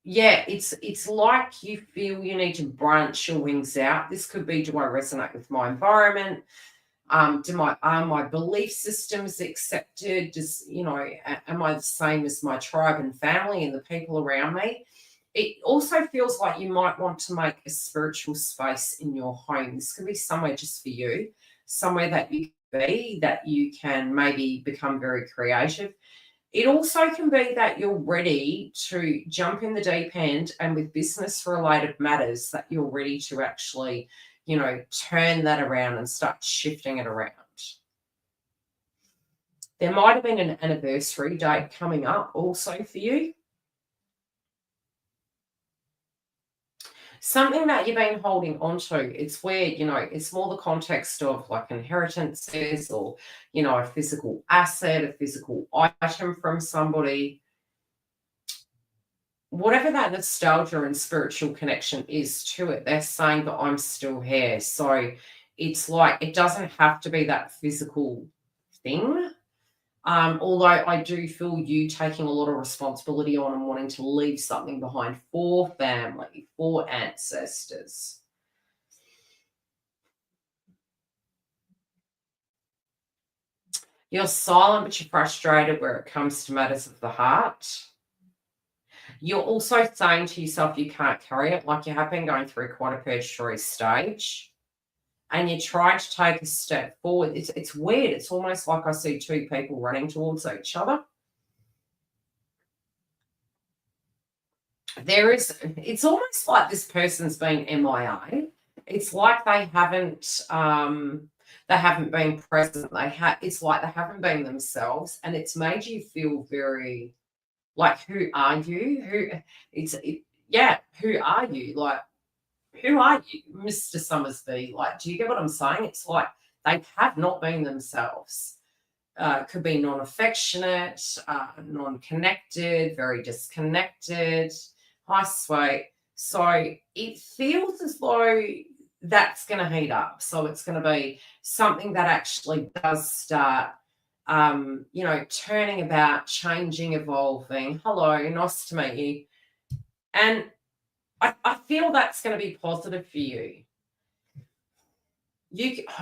Yeah, it's like you feel you need to branch your wings out. This could be, do I resonate with my environment? Are my belief systems accepted? Am I the same as my tribe and family and the people around me? It also feels like you might want to make a spiritual space in your home. This could be somewhere just for you, somewhere that you can be, that you can maybe become very creative. It also can be that you're ready to jump in the deep end, and with business related matters that you're ready to actually, turn that around and start shifting it around. There might have been an anniversary date coming up also for you. Something that you've been holding on to. It's where, it's more the context of like inheritances or, a physical asset, a physical item from somebody. Whatever that nostalgia and spiritual connection is to it, they're saying that I'm still here. So it's like, it doesn't have to be that physical thing. Although I do feel you taking a lot of responsibility on and wanting to leave something behind for family, for ancestors. You're silent, but you're frustrated where it comes to matters of the heart. You're also saying to yourself you can't carry it, like you have been going through quite a purgatory stage. And you try to take a step forward. It's weird. It's almost like I see two people running towards each other. It's almost like this person's been MIA. It's like they haven't been present. It's like they haven't been themselves, and it's made you feel very like, who are you? Who are you? Like, who are you, Mr. Summersby? Like, do you get what I'm saying? It's like they have not been themselves. Could be non-affectionate, non-connected, very disconnected, high sweet. So it feels as though that's going to heat up. So it's going to be something that actually does start, turning about, changing, evolving. Hello, nice to meet you. And I feel that's going to be positive for you.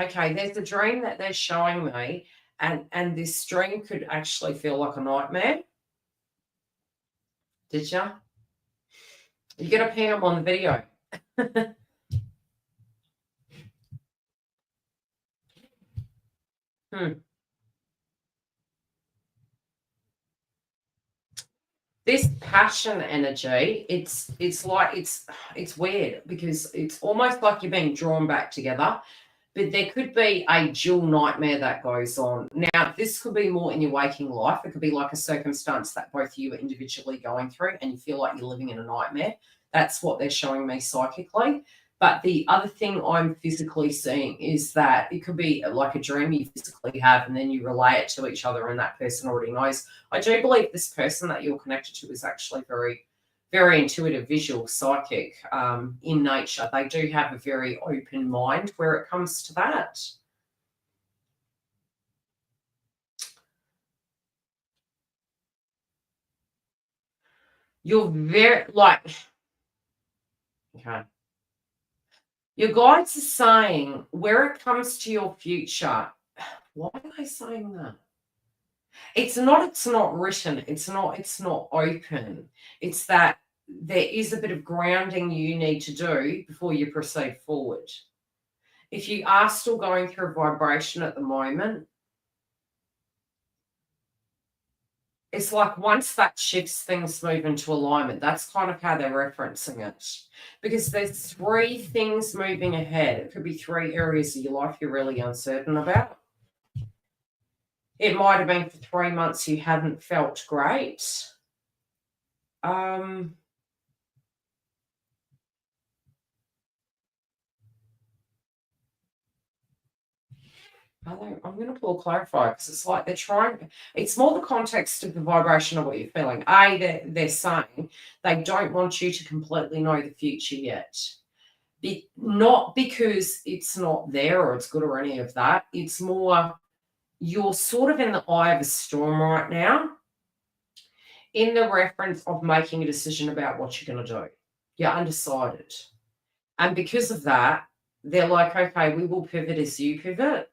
Okay, there's a dream that they're showing me, and this dream could actually feel like a nightmare. Did you? You're going to ping them on the video. This passion energy, it's like it's weird because it's almost like you're being drawn back together. But there could be a dual nightmare that goes on. Now, this could be more in your waking life. It could be like a circumstance that both you are individually going through and you feel like you're living in a nightmare. That's what they're showing me psychically. But the other thing I'm physically seeing is that it could be like a dream you physically have and then you relay it to each other and that person already knows. I do believe this person that you're connected to is actually very, very intuitive, visual, psychic in nature. They do have a very open mind where it comes to that. You're very, like, okay. Your guides are saying where it comes to your future, why are they saying that? It's not written, it's not open. It's that there is a bit of grounding you need to do before you proceed forward. If you are still going through vibration at the moment, it's like once that shifts, things move into alignment. That's kind of how they're referencing it. Because there's 3 things moving ahead. It could be 3 areas of your life you're really uncertain about. It might have been for 3 months you hadn't felt great. I'm going to pull clarify because it's like they're trying. It's more the context of the vibration of what you're feeling. They're saying they don't want you to completely know the future yet. Not because it's not there or it's good or any of that. It's more you're sort of in the eye of a storm right now in the reference of making a decision about what you're going to do. You're undecided. And because of that, they're like, okay, we will pivot as you pivot.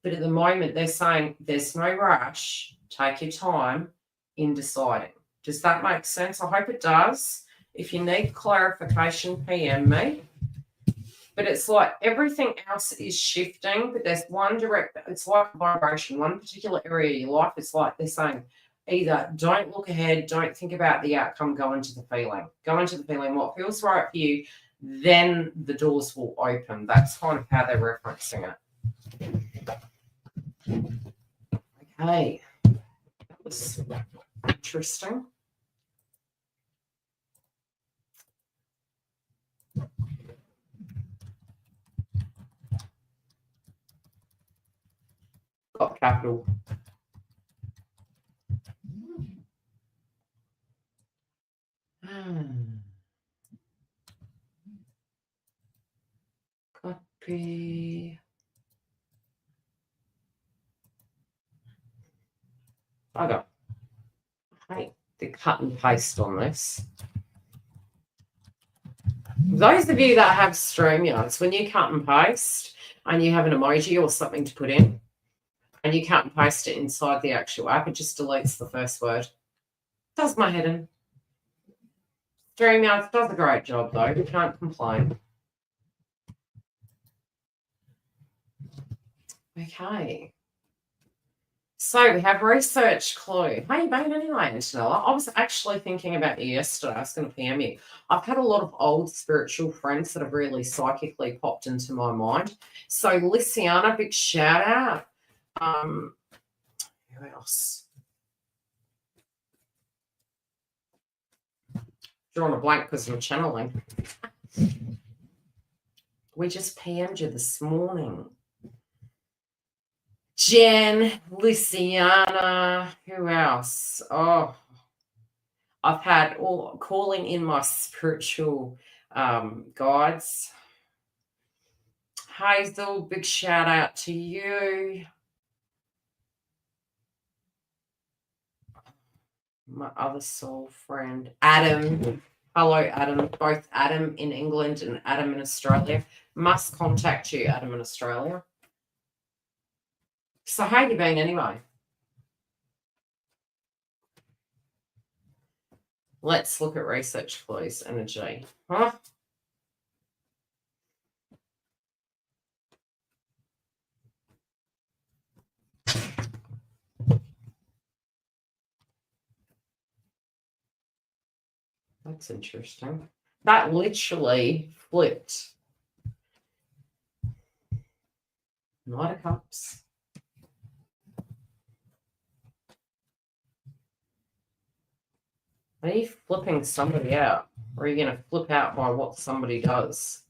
But at the moment, they're saying there's no rush. Take your time in deciding. Does that make sense? I hope it does. If you need clarification, PM me. But it's like everything else is shifting, but there's one direct, it's like vibration, one particular area of your life. It's like they're saying either don't look ahead, don't think about the outcome, go into the feeling. Go into the feeling, what feels right for you, then the doors will open. That's kind of how they're referencing it. Okay, that was interesting. Got capital. Copy. Okay. I hate the cut and paste on this. Those of you that have StreamYards, when you cut and paste and you have an emoji or something to put in, and you cut and paste it inside the actual app, it just deletes the first word. Does my head in. StreamYards does a great job, though. We can't complain. Okay. So we have research clue. How you been anyway, Antonella? I was actually thinking about you yesterday. I was going to PM you. I've had a lot of old spiritual friends that have really psychically popped into my mind. So Lysiana, big shout out. Who else? Drawing a blank because I'm channeling. We just PM'd you this morning. Jen, Luciana, who else? Oh, I've had all calling in my spiritual guides. Hazel, big shout out to you. My other soul friend, Adam. Hello, Adam. Both Adam in England and Adam in Australia. Must contact you, Adam in Australia. So how you been anyway? Let's look at research clues, energy. Huh? That's interesting. That literally flipped. Knight of Cups. Are you flipping somebody out? Or are you going to flip out by what somebody does?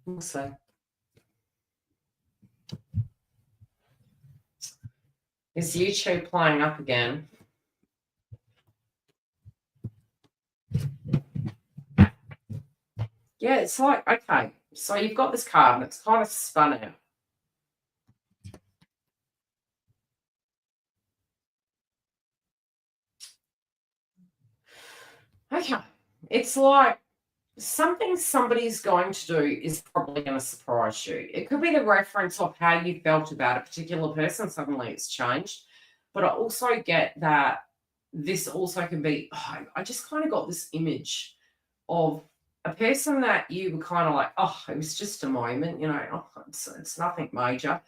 We'll see. Is YouTube playing up again? Yeah, it's like, okay, so you've got this card and it's kind of spun out. Okay, it's like something somebody's going to do is probably going to surprise you. It could be the reference of how you felt about a particular person. Suddenly it's changed. But I also get that this also can be, I just kind of got this image of a person that you were kind of like, oh, it was just a moment, it's nothing major.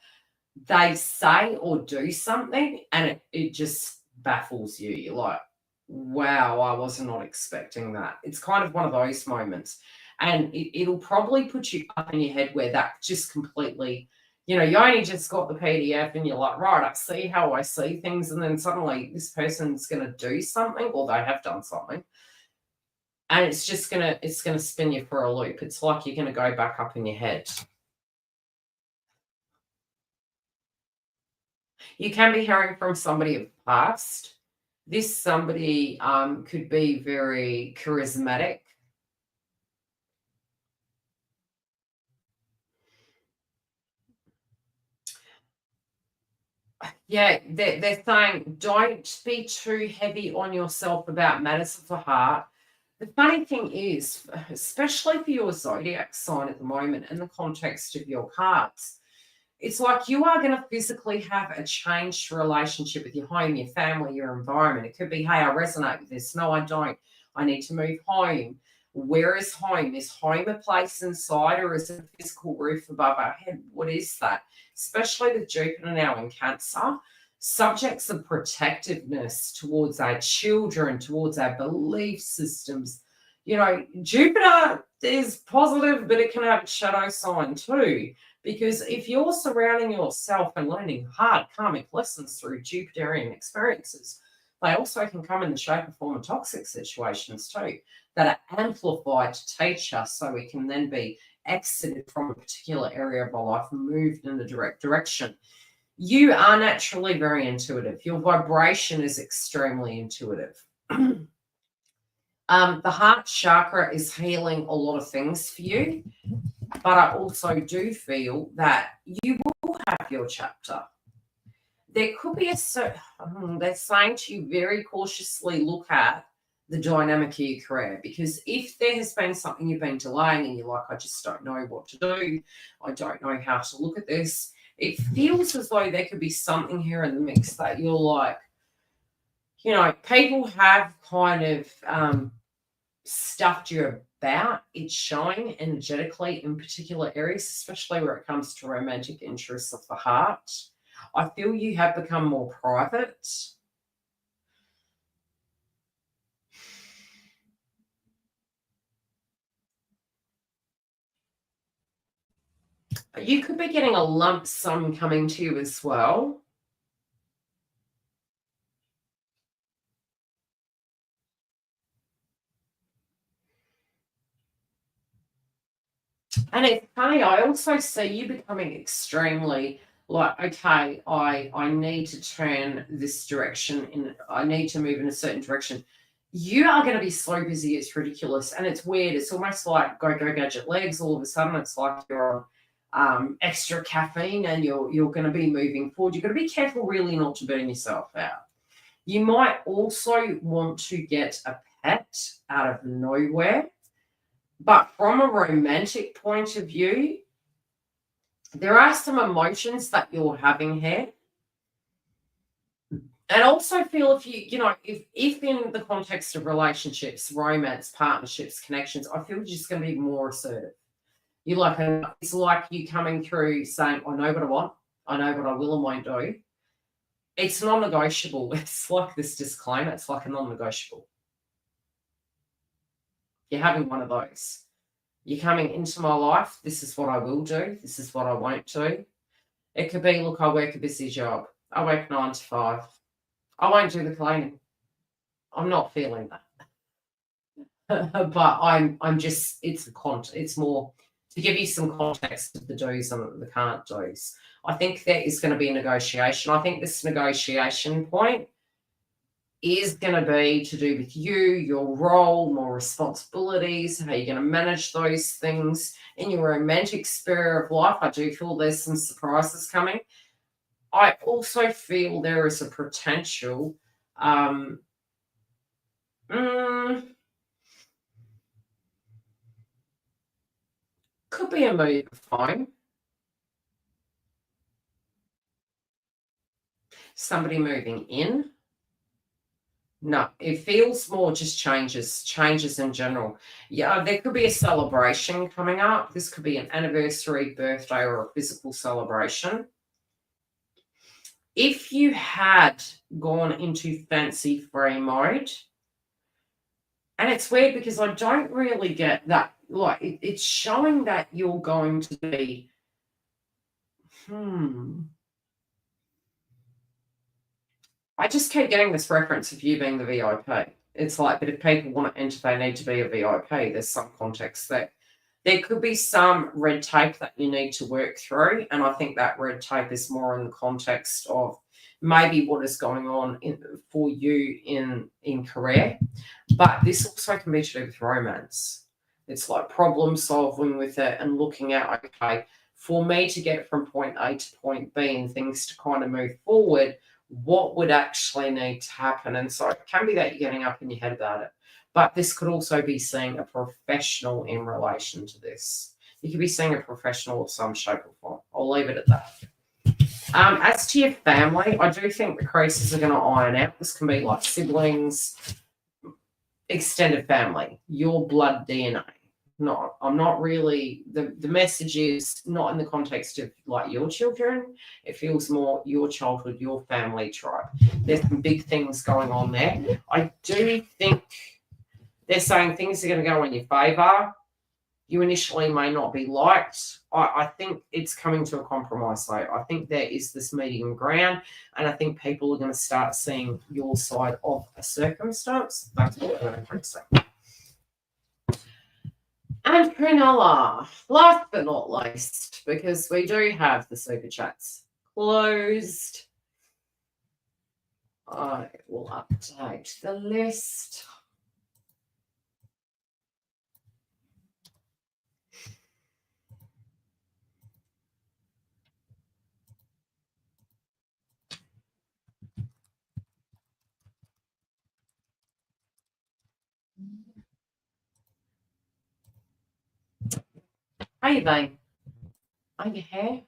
They say or do something and it just baffles you. You're like, wow, I was not expecting that. It's kind of one of those moments. And it'll probably put you up in your head where that just completely, you only just got the PDF and you're like, right, I see how I see things. And then suddenly this person's going to do something or they have done something. And it's going to spin you for a loop. It's like you're going to go back up in your head. You can be hearing from somebody of the past. This somebody could be very charismatic. Yeah, they're saying don't be too heavy on yourself about matters of the heart. The funny thing is, especially for your zodiac sign at the moment in the context of your cards, it's like you are going to physically have a changed relationship with your home, your family, your environment. It could be, hey, I resonate with this. No, I don't. I need to move home. Where is home? Is home a place inside or is it a physical roof above our head? What is that? Especially with Jupiter now in Cancer, subjects of protectiveness towards our children, towards our belief systems. Jupiter is positive, but it can have a shadow sign too. Because if you're surrounding yourself and learning hard karmic lessons through Jupiterian experiences, they also can come in the shape of form of toxic situations too that are amplified to teach us so we can then be exited from a particular area of our life and moved in a direct direction. You are naturally very intuitive. Your vibration is extremely intuitive. The heart chakra is healing a lot of things for you. But I also do feel that you will have your chapter. There could be they're saying to you very cautiously look at the dynamic of your career, because if there has been something you've been delaying and you're like, I just don't know what to do, I don't know how to look at this, it feels as though there could be something here in the mix that you're like, people have kind of stuffed you about. It's showing energetically in particular areas, especially where it comes to romantic interests of the heart. I feel you have become more private. You could be getting a lump sum coming to you as well. And it's funny, I also see you becoming extremely like, okay, I need to turn this direction, I need to move in a certain direction. You are going to be so busy, it's ridiculous. And it's weird. It's almost like go gadget legs. All of a sudden, it's like you're on extra caffeine and you're going to be moving forward. You've got to be careful really not to burn yourself out. You might also want to get a pet out of nowhere. But from a romantic point of view, there are some emotions that you're having here. And also feel if in the context of relationships, romance, partnerships, connections, I feel you're just going to be more assertive. It's like you coming through saying, I know what I want, I know what I will and won't do. It's non-negotiable. It's like this disclaimer. It's like a non-negotiable. You're having one of those. You're coming into my life. This is what I will do. This is what I won't do. It could be, look, I work a busy job. I work 9 to 5. I won't do the cleaning. I'm not feeling that. But I'm just, it's more to give you some context of the do's and the can't do's. I think there is going to be a negotiation. I think this negotiation point is going to be to do with you, your role, more responsibilities, how you're going to manage those things in your romantic sphere of life. I do feel there's some surprises coming. I also feel there is a potential could be a move of home. Somebody moving in. No, it feels more just changes in general. Yeah, there could be a celebration coming up. This could be an anniversary, birthday, or a physical celebration. If you had gone into fancy free mode, and it's weird because I don't really get that. Like, it's showing that you're going to be, I just keep getting this reference of you being the VIP. It's like, but if people want to enter, they need to be a VIP. There's some context there. There could be some red tape that you need to work through. And I think that red tape is more in the context of maybe what is going on for you in career. But this also can be to do with romance. It's like problem solving with it and looking at, okay, for me to get from point A to point B and things to kind of move forward, what would actually need to happen? And so it can be that you're getting up in your head about it. But this could also be seeing a professional in relation to this. You could be seeing a professional of some shape or form. I'll leave it at that. As to your family, I do think the creases are going to iron out. This can be like siblings, extended family, your blood DNA. No, I'm not really, the message is not in the context of like your children. It feels more your childhood, your family tribe. There's some big things going on there. I do think they're saying things are going to go in your favor. You initially may not be liked. I think it's coming to a compromise, though. I think there is this medium ground, and I think people are going to start seeing your side of a circumstance. That's what I'm going to say. And Prunella, last but not least, because we do have the super chats closed, I will update the list. How you been? Are you here?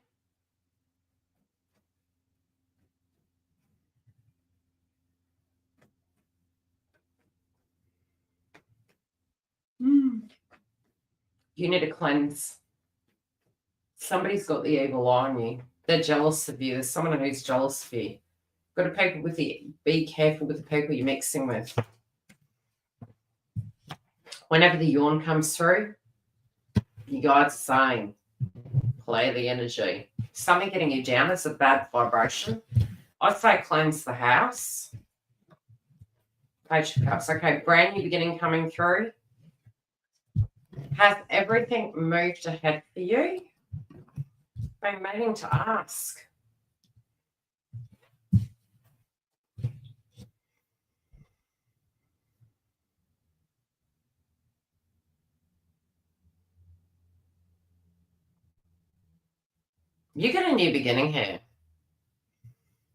You need to cleanse. Somebody's got the evil eye on you. They're jealous of you. There's someone who's jealous of you. Got to people with you. Be careful with the people you're mixing with. Whenever the yawn comes through, you guys are saying, play the energy. Something getting you down is a bad vibration. I'd say cleanse the house. Page of Cups. Okay, brand new beginning coming through. Has everything moved ahead for you? Been meaning to ask. You get a new beginning here.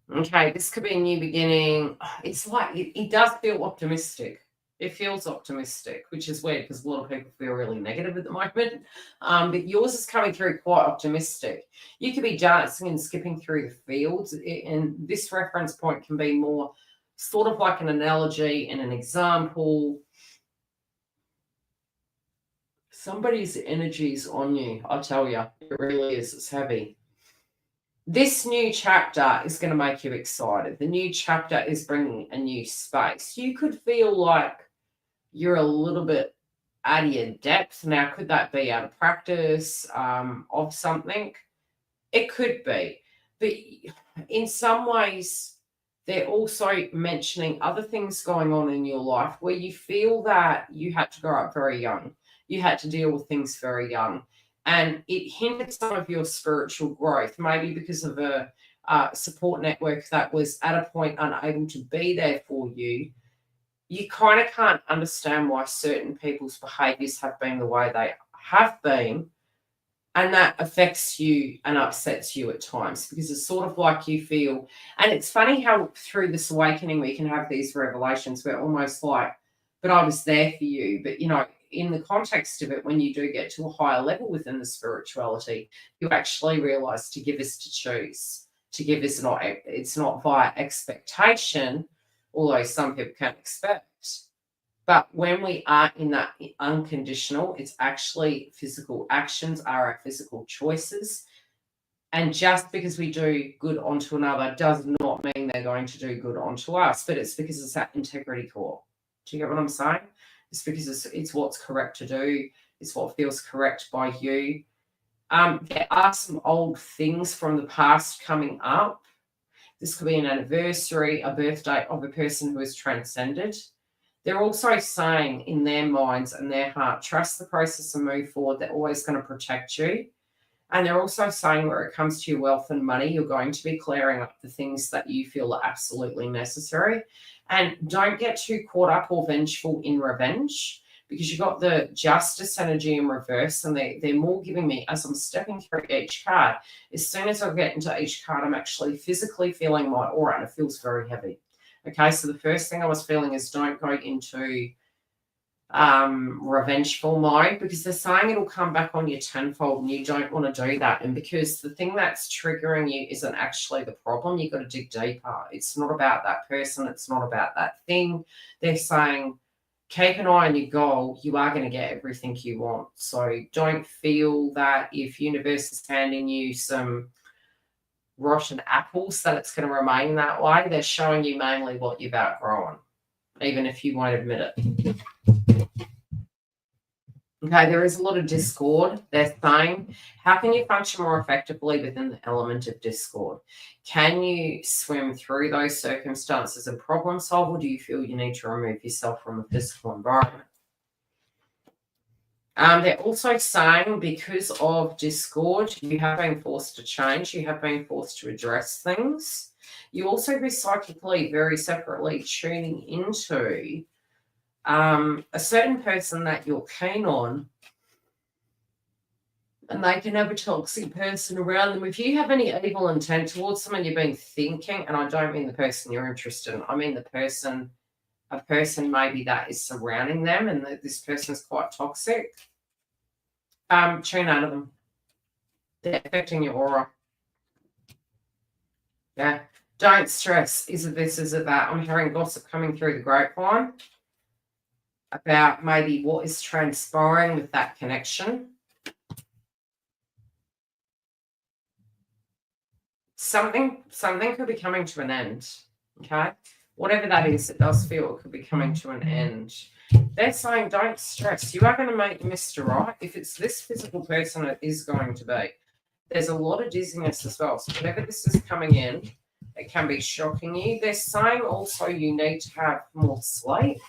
Okay, this could be a new beginning. It's like it does feel optimistic. It feels optimistic, which is weird because a lot of people feel really negative at the moment. But yours is coming through quite optimistic. You could be dancing and skipping through the fields, and this reference point can be more sort of like an analogy and an example. Somebody's energy is on you, I tell you. It really is. It's heavy. This new chapter is going to make you excited. The new chapter is bringing a new space. You could feel like you're a little bit out of your depth. Now, could that be out of practice of something? It could be. But in some ways, they're also mentioning other things going on in your life where you feel that you had to grow up very young. You had to deal with things very young. And it hindered some of your spiritual growth, maybe because of a support network that was at a point unable to be there for you. You kind of can't understand why certain people's behaviors have been the way they have been. And that affects you and upsets you at times because it's sort of like you feel. And it's funny how through this awakening we can have these revelations where almost like, but I was there for you. But, in the context of it, when you do get to a higher level within the spirituality, you actually realize to give is to choose. To give is not, it's not via expectation, although some people can expect. But when we are in that unconditional, it's actually physical actions are our physical choices. And just because we do good onto another does not mean they're going to do good onto us, but it's because it's that integrity core. Do you get what I'm saying? It's because it's what's correct to do. It's what feels correct by you. There are some old things from the past coming up. This could be an anniversary, a birthday of a person who has transcended. They're also saying in their minds and their heart, trust the process and move forward. They're always going to protect you. And they're also saying where it comes to your wealth and money, you're going to be clearing up the things that you feel are absolutely necessary. And don't get too caught up or vengeful in revenge because you've got the justice energy in reverse and they're more giving me, as I'm stepping through each card, as soon as I get into each card, I'm actually physically feeling my aura and it feels very heavy. Okay, so the first thing I was feeling is don't go into revengeful mode because they're saying it'll come back on you tenfold and you don't want to do that. And because the thing that's triggering you isn't actually the problem, you've got to dig deeper. It's not about that person. It's not about that thing. They're saying keep an eye on your goal. You are going to get everything you want. So don't feel that if universe is handing you some rotten apples that it's going to remain that way. They're showing you mainly what you've outgrown, even if you won't admit it. Okay, there is a lot of discord. They're saying, how can you function more effectively within the element of discord? Can you swim through those circumstances and problem solve, or do you feel you need to remove yourself from the physical environment? They're also saying because of discord, you have been forced to change. You have been forced to address things. You also be psychically very separately tuning into a certain person that you're keen on, and they can have a toxic person around them. If you have any evil intent towards someone, you've been thinking, and I don't mean the person you're interested in, I mean a person maybe that is surrounding them, and this person is quite toxic. Tune out of them. They're affecting your aura. Yeah. Don't stress. Is it this? Is it that? I'm hearing gossip coming through the grapevine about maybe what is transpiring with that connection. Something could be coming to an end. Okay. Whatever that is, it does feel it could be coming to an end. They're saying don't stress. You are going to make Mr. Right. If it's this physical person, it is going to be. There's a lot of dizziness as well. So whatever this is coming in, it can be shocking you. They're saying also you need to have more sleep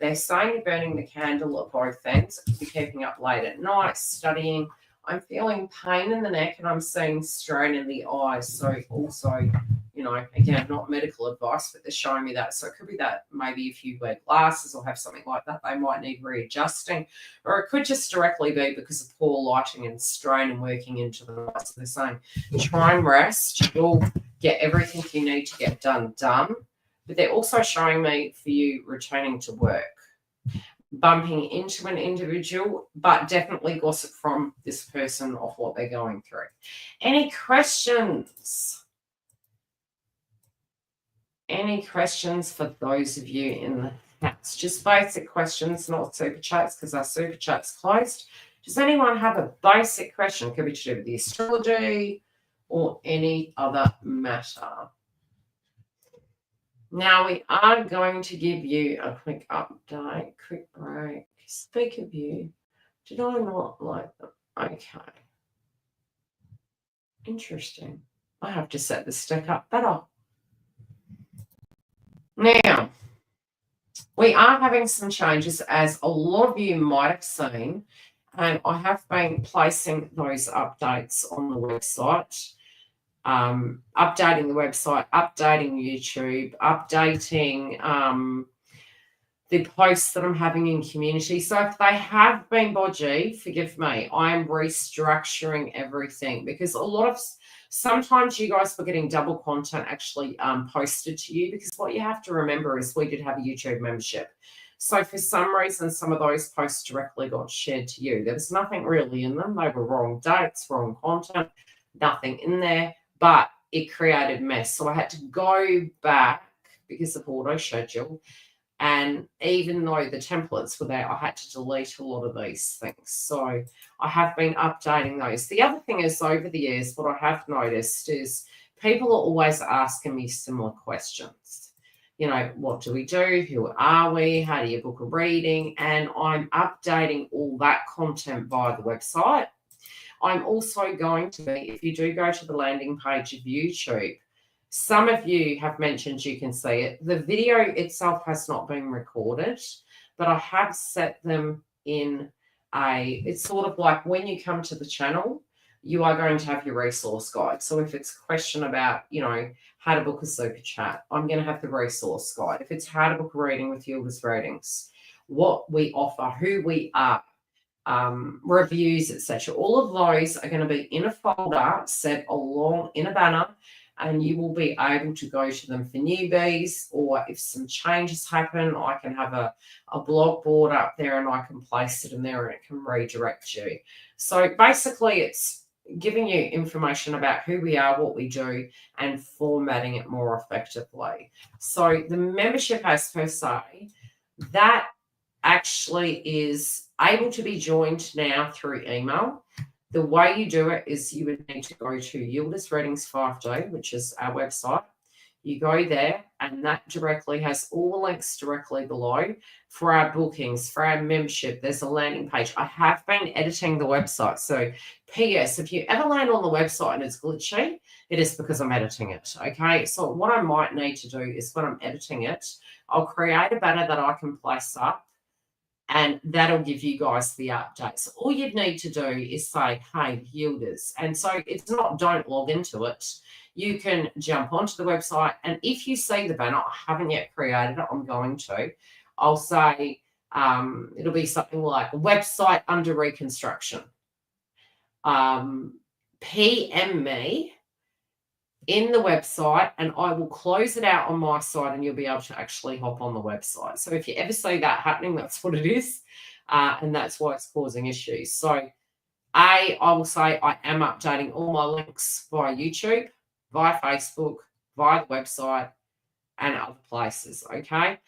They're saying you're burning the candle at both ends. It could be keeping up late at night, studying. I'm feeling pain in the neck and I'm seeing strain in the eyes. So also, you know, again, not medical advice, but they're showing me that. So it could be that maybe if you wear glasses or have something like that, they might need readjusting. Or it could just directly be because of poor lighting and strain and working into the night. So they're saying try and rest. You'll get everything you need to get done. But they're also showing me for you returning to work, bumping into an individual, but definitely gossip from this person of what they're going through. Any questions? Any questions for those of you in the chats? Just basic questions, not super chats, because our super chat's closed. Does anyone have a basic question? Could be to do with the astrology or any other matter. Now we are going to give you a quick update, quick break. Speak of you. Did I not like them? Okay. Interesting. I have to set the stack up better. Now, we are having some changes, as a lot of you might have seen, and I have been placing those updates on the website. Updating the website, updating YouTube, updating the posts that I'm having in community. So if they have been bodgy, forgive me, I am restructuring everything, because sometimes you guys were getting double content actually posted to you, because what you have to remember is we did have a YouTube membership. So for some reason, some of those posts directly got shared to you. There was nothing really in them. They were wrong dates, wrong content, nothing in there. But it created mess. So I had to go back because of auto schedule. And even though the templates were there, I had to delete a lot of these things. So I have been updating those. The other thing is, over the years, what I have noticed is people are always asking me similar questions. You know, what do we do? Who are we? How do you book a reading? And I'm updating all that content via the website. I'm also going to be, if you do go to the landing page of YouTube, some of you have mentioned you can see it. The video itself has not been recorded, but I have set them in it's sort of like when you come to the channel, you are going to have your resource guide. So if it's a question about, you know, how to book a super chat, I'm going to have the resource guide. If it's how to book a reading with Yildiz Readings, what we offer, who we are, reviews, etc. All of those are going to be in a folder set along in a banner, and you will be able to go to them for newbies, or if some changes happen, I can have a blog board up there and I can place it in there and it can redirect you. So basically it's giving you information about who we are, what we do, and formatting it more effectively. So the membership as per se, that actually is able to be joined now through email. The way you do it is you would need to go to Yildiz Readings 5D, which is our website. You go there, and that directly has all the links directly below for our bookings, for our membership. There's a landing page. I have been editing the website. So, P.S., if you ever land on the website and it's glitchy, it is because I'm editing it. Okay. So, what I might need to do is when I'm editing it, I'll create a banner that I can place up, and that'll give you guys the updates. All you'd need to do is say, hey, Yildiz. And so it's not don't log into it. You can jump onto the website. And if you see the banner, I haven't yet created it, I'm going to. I'll say it'll be something like website under reconstruction. PM me in the website, and I will close it out on my side, and you'll be able to actually hop on the website. So if you ever see that happening, that's what it is, and that's why it's causing issues. So I will say I am updating all my links via YouTube, via Facebook, via the website, and other places, okay?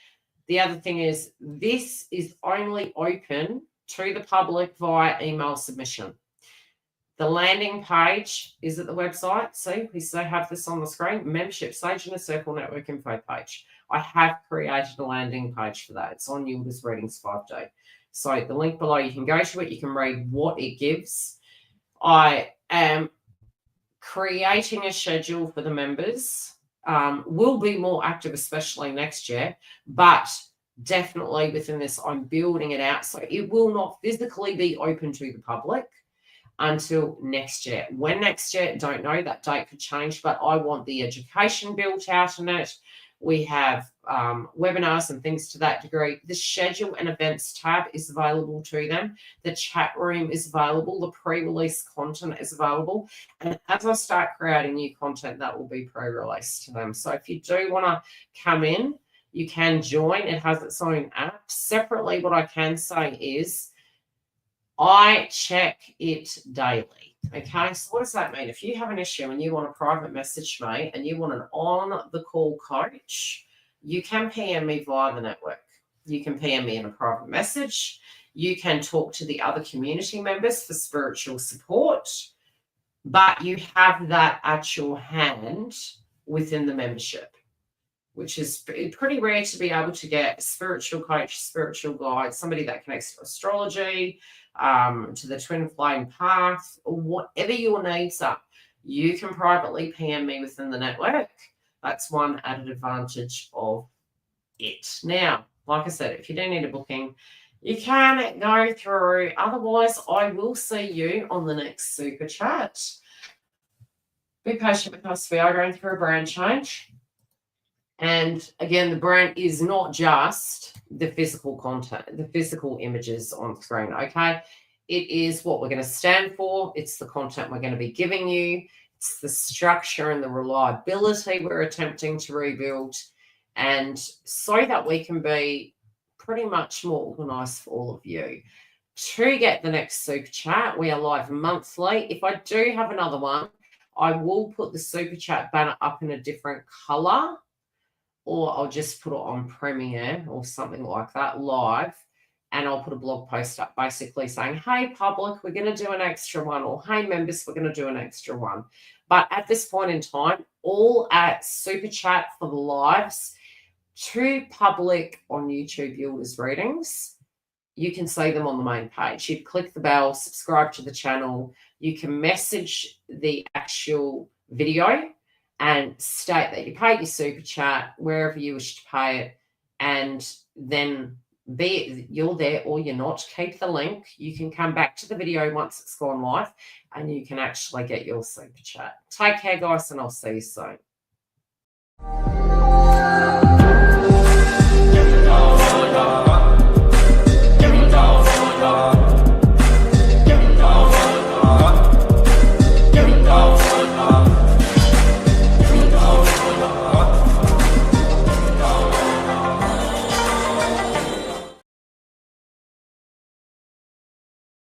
The other thing is this is only open to the public via email submission. The landing page is at the website. See, we still have this on the screen. Membership, Sage in a Circle Network info page. I have created a landing page for that. It's on Yildiz Readings 5D. So the link below, you can go to it. You can read what it gives. I am creating a schedule for the members. Will be more active, especially next year. But definitely within this, I'm building it out. So it will not physically be open to the public until next year. When next year, don't know. That date could change, but I want the education built out in it. We have webinars and things to that degree. The schedule and events tab is available to them. The chat room is available. The pre-release content is available. And as I start creating new content, that will be pre-released to them. So if you do want to come in, you can join. It has its own app. Separately, what I can say is I check it daily. Okay, so what does that mean? If you have an issue and you want a private message me and you want an on-the-call coach, you can PM me via the network. You can PM me in a private message. You can talk to the other community members for spiritual support, but you have that at your hand within the membership, which is pretty rare to be able to get a spiritual coach, spiritual guide, somebody that connects to astrology, to the twin flame path, or whatever your needs are. You can privately PM me within the network. That's one added advantage of it. Now, like I said, if you do need a booking, you can go through. Otherwise, I will see you on the next super chat. Be patient with us. We are going through a brand change. And again, the brand is not just the physical content, the physical images on screen, okay? It is what we're going to stand for. It's the content we're going to be giving you. It's the structure and the reliability we're attempting to rebuild. And so that we can be pretty much more organized for all of you. To get the next super chat, we are live monthly. If I do have another one, I will put the super chat banner up in a different color, or I'll just put it on Premiere or something like that live, and I'll put a blog post up basically saying, hey, public, we're going to do an extra one, or hey, members, we're going to do an extra one. But at this point in time, all at super chat for the lives to public on YouTube Yildiz Readings, you can see them on the main page. You'd click the bell, subscribe to the channel. You can message the actual video and state that you paid your super chat wherever you wish to pay it, and then be it you're there or you're not, keep the link. You can come back to the video once it's gone live and you can actually get your super chat. Take care, guys, and I'll see you soon.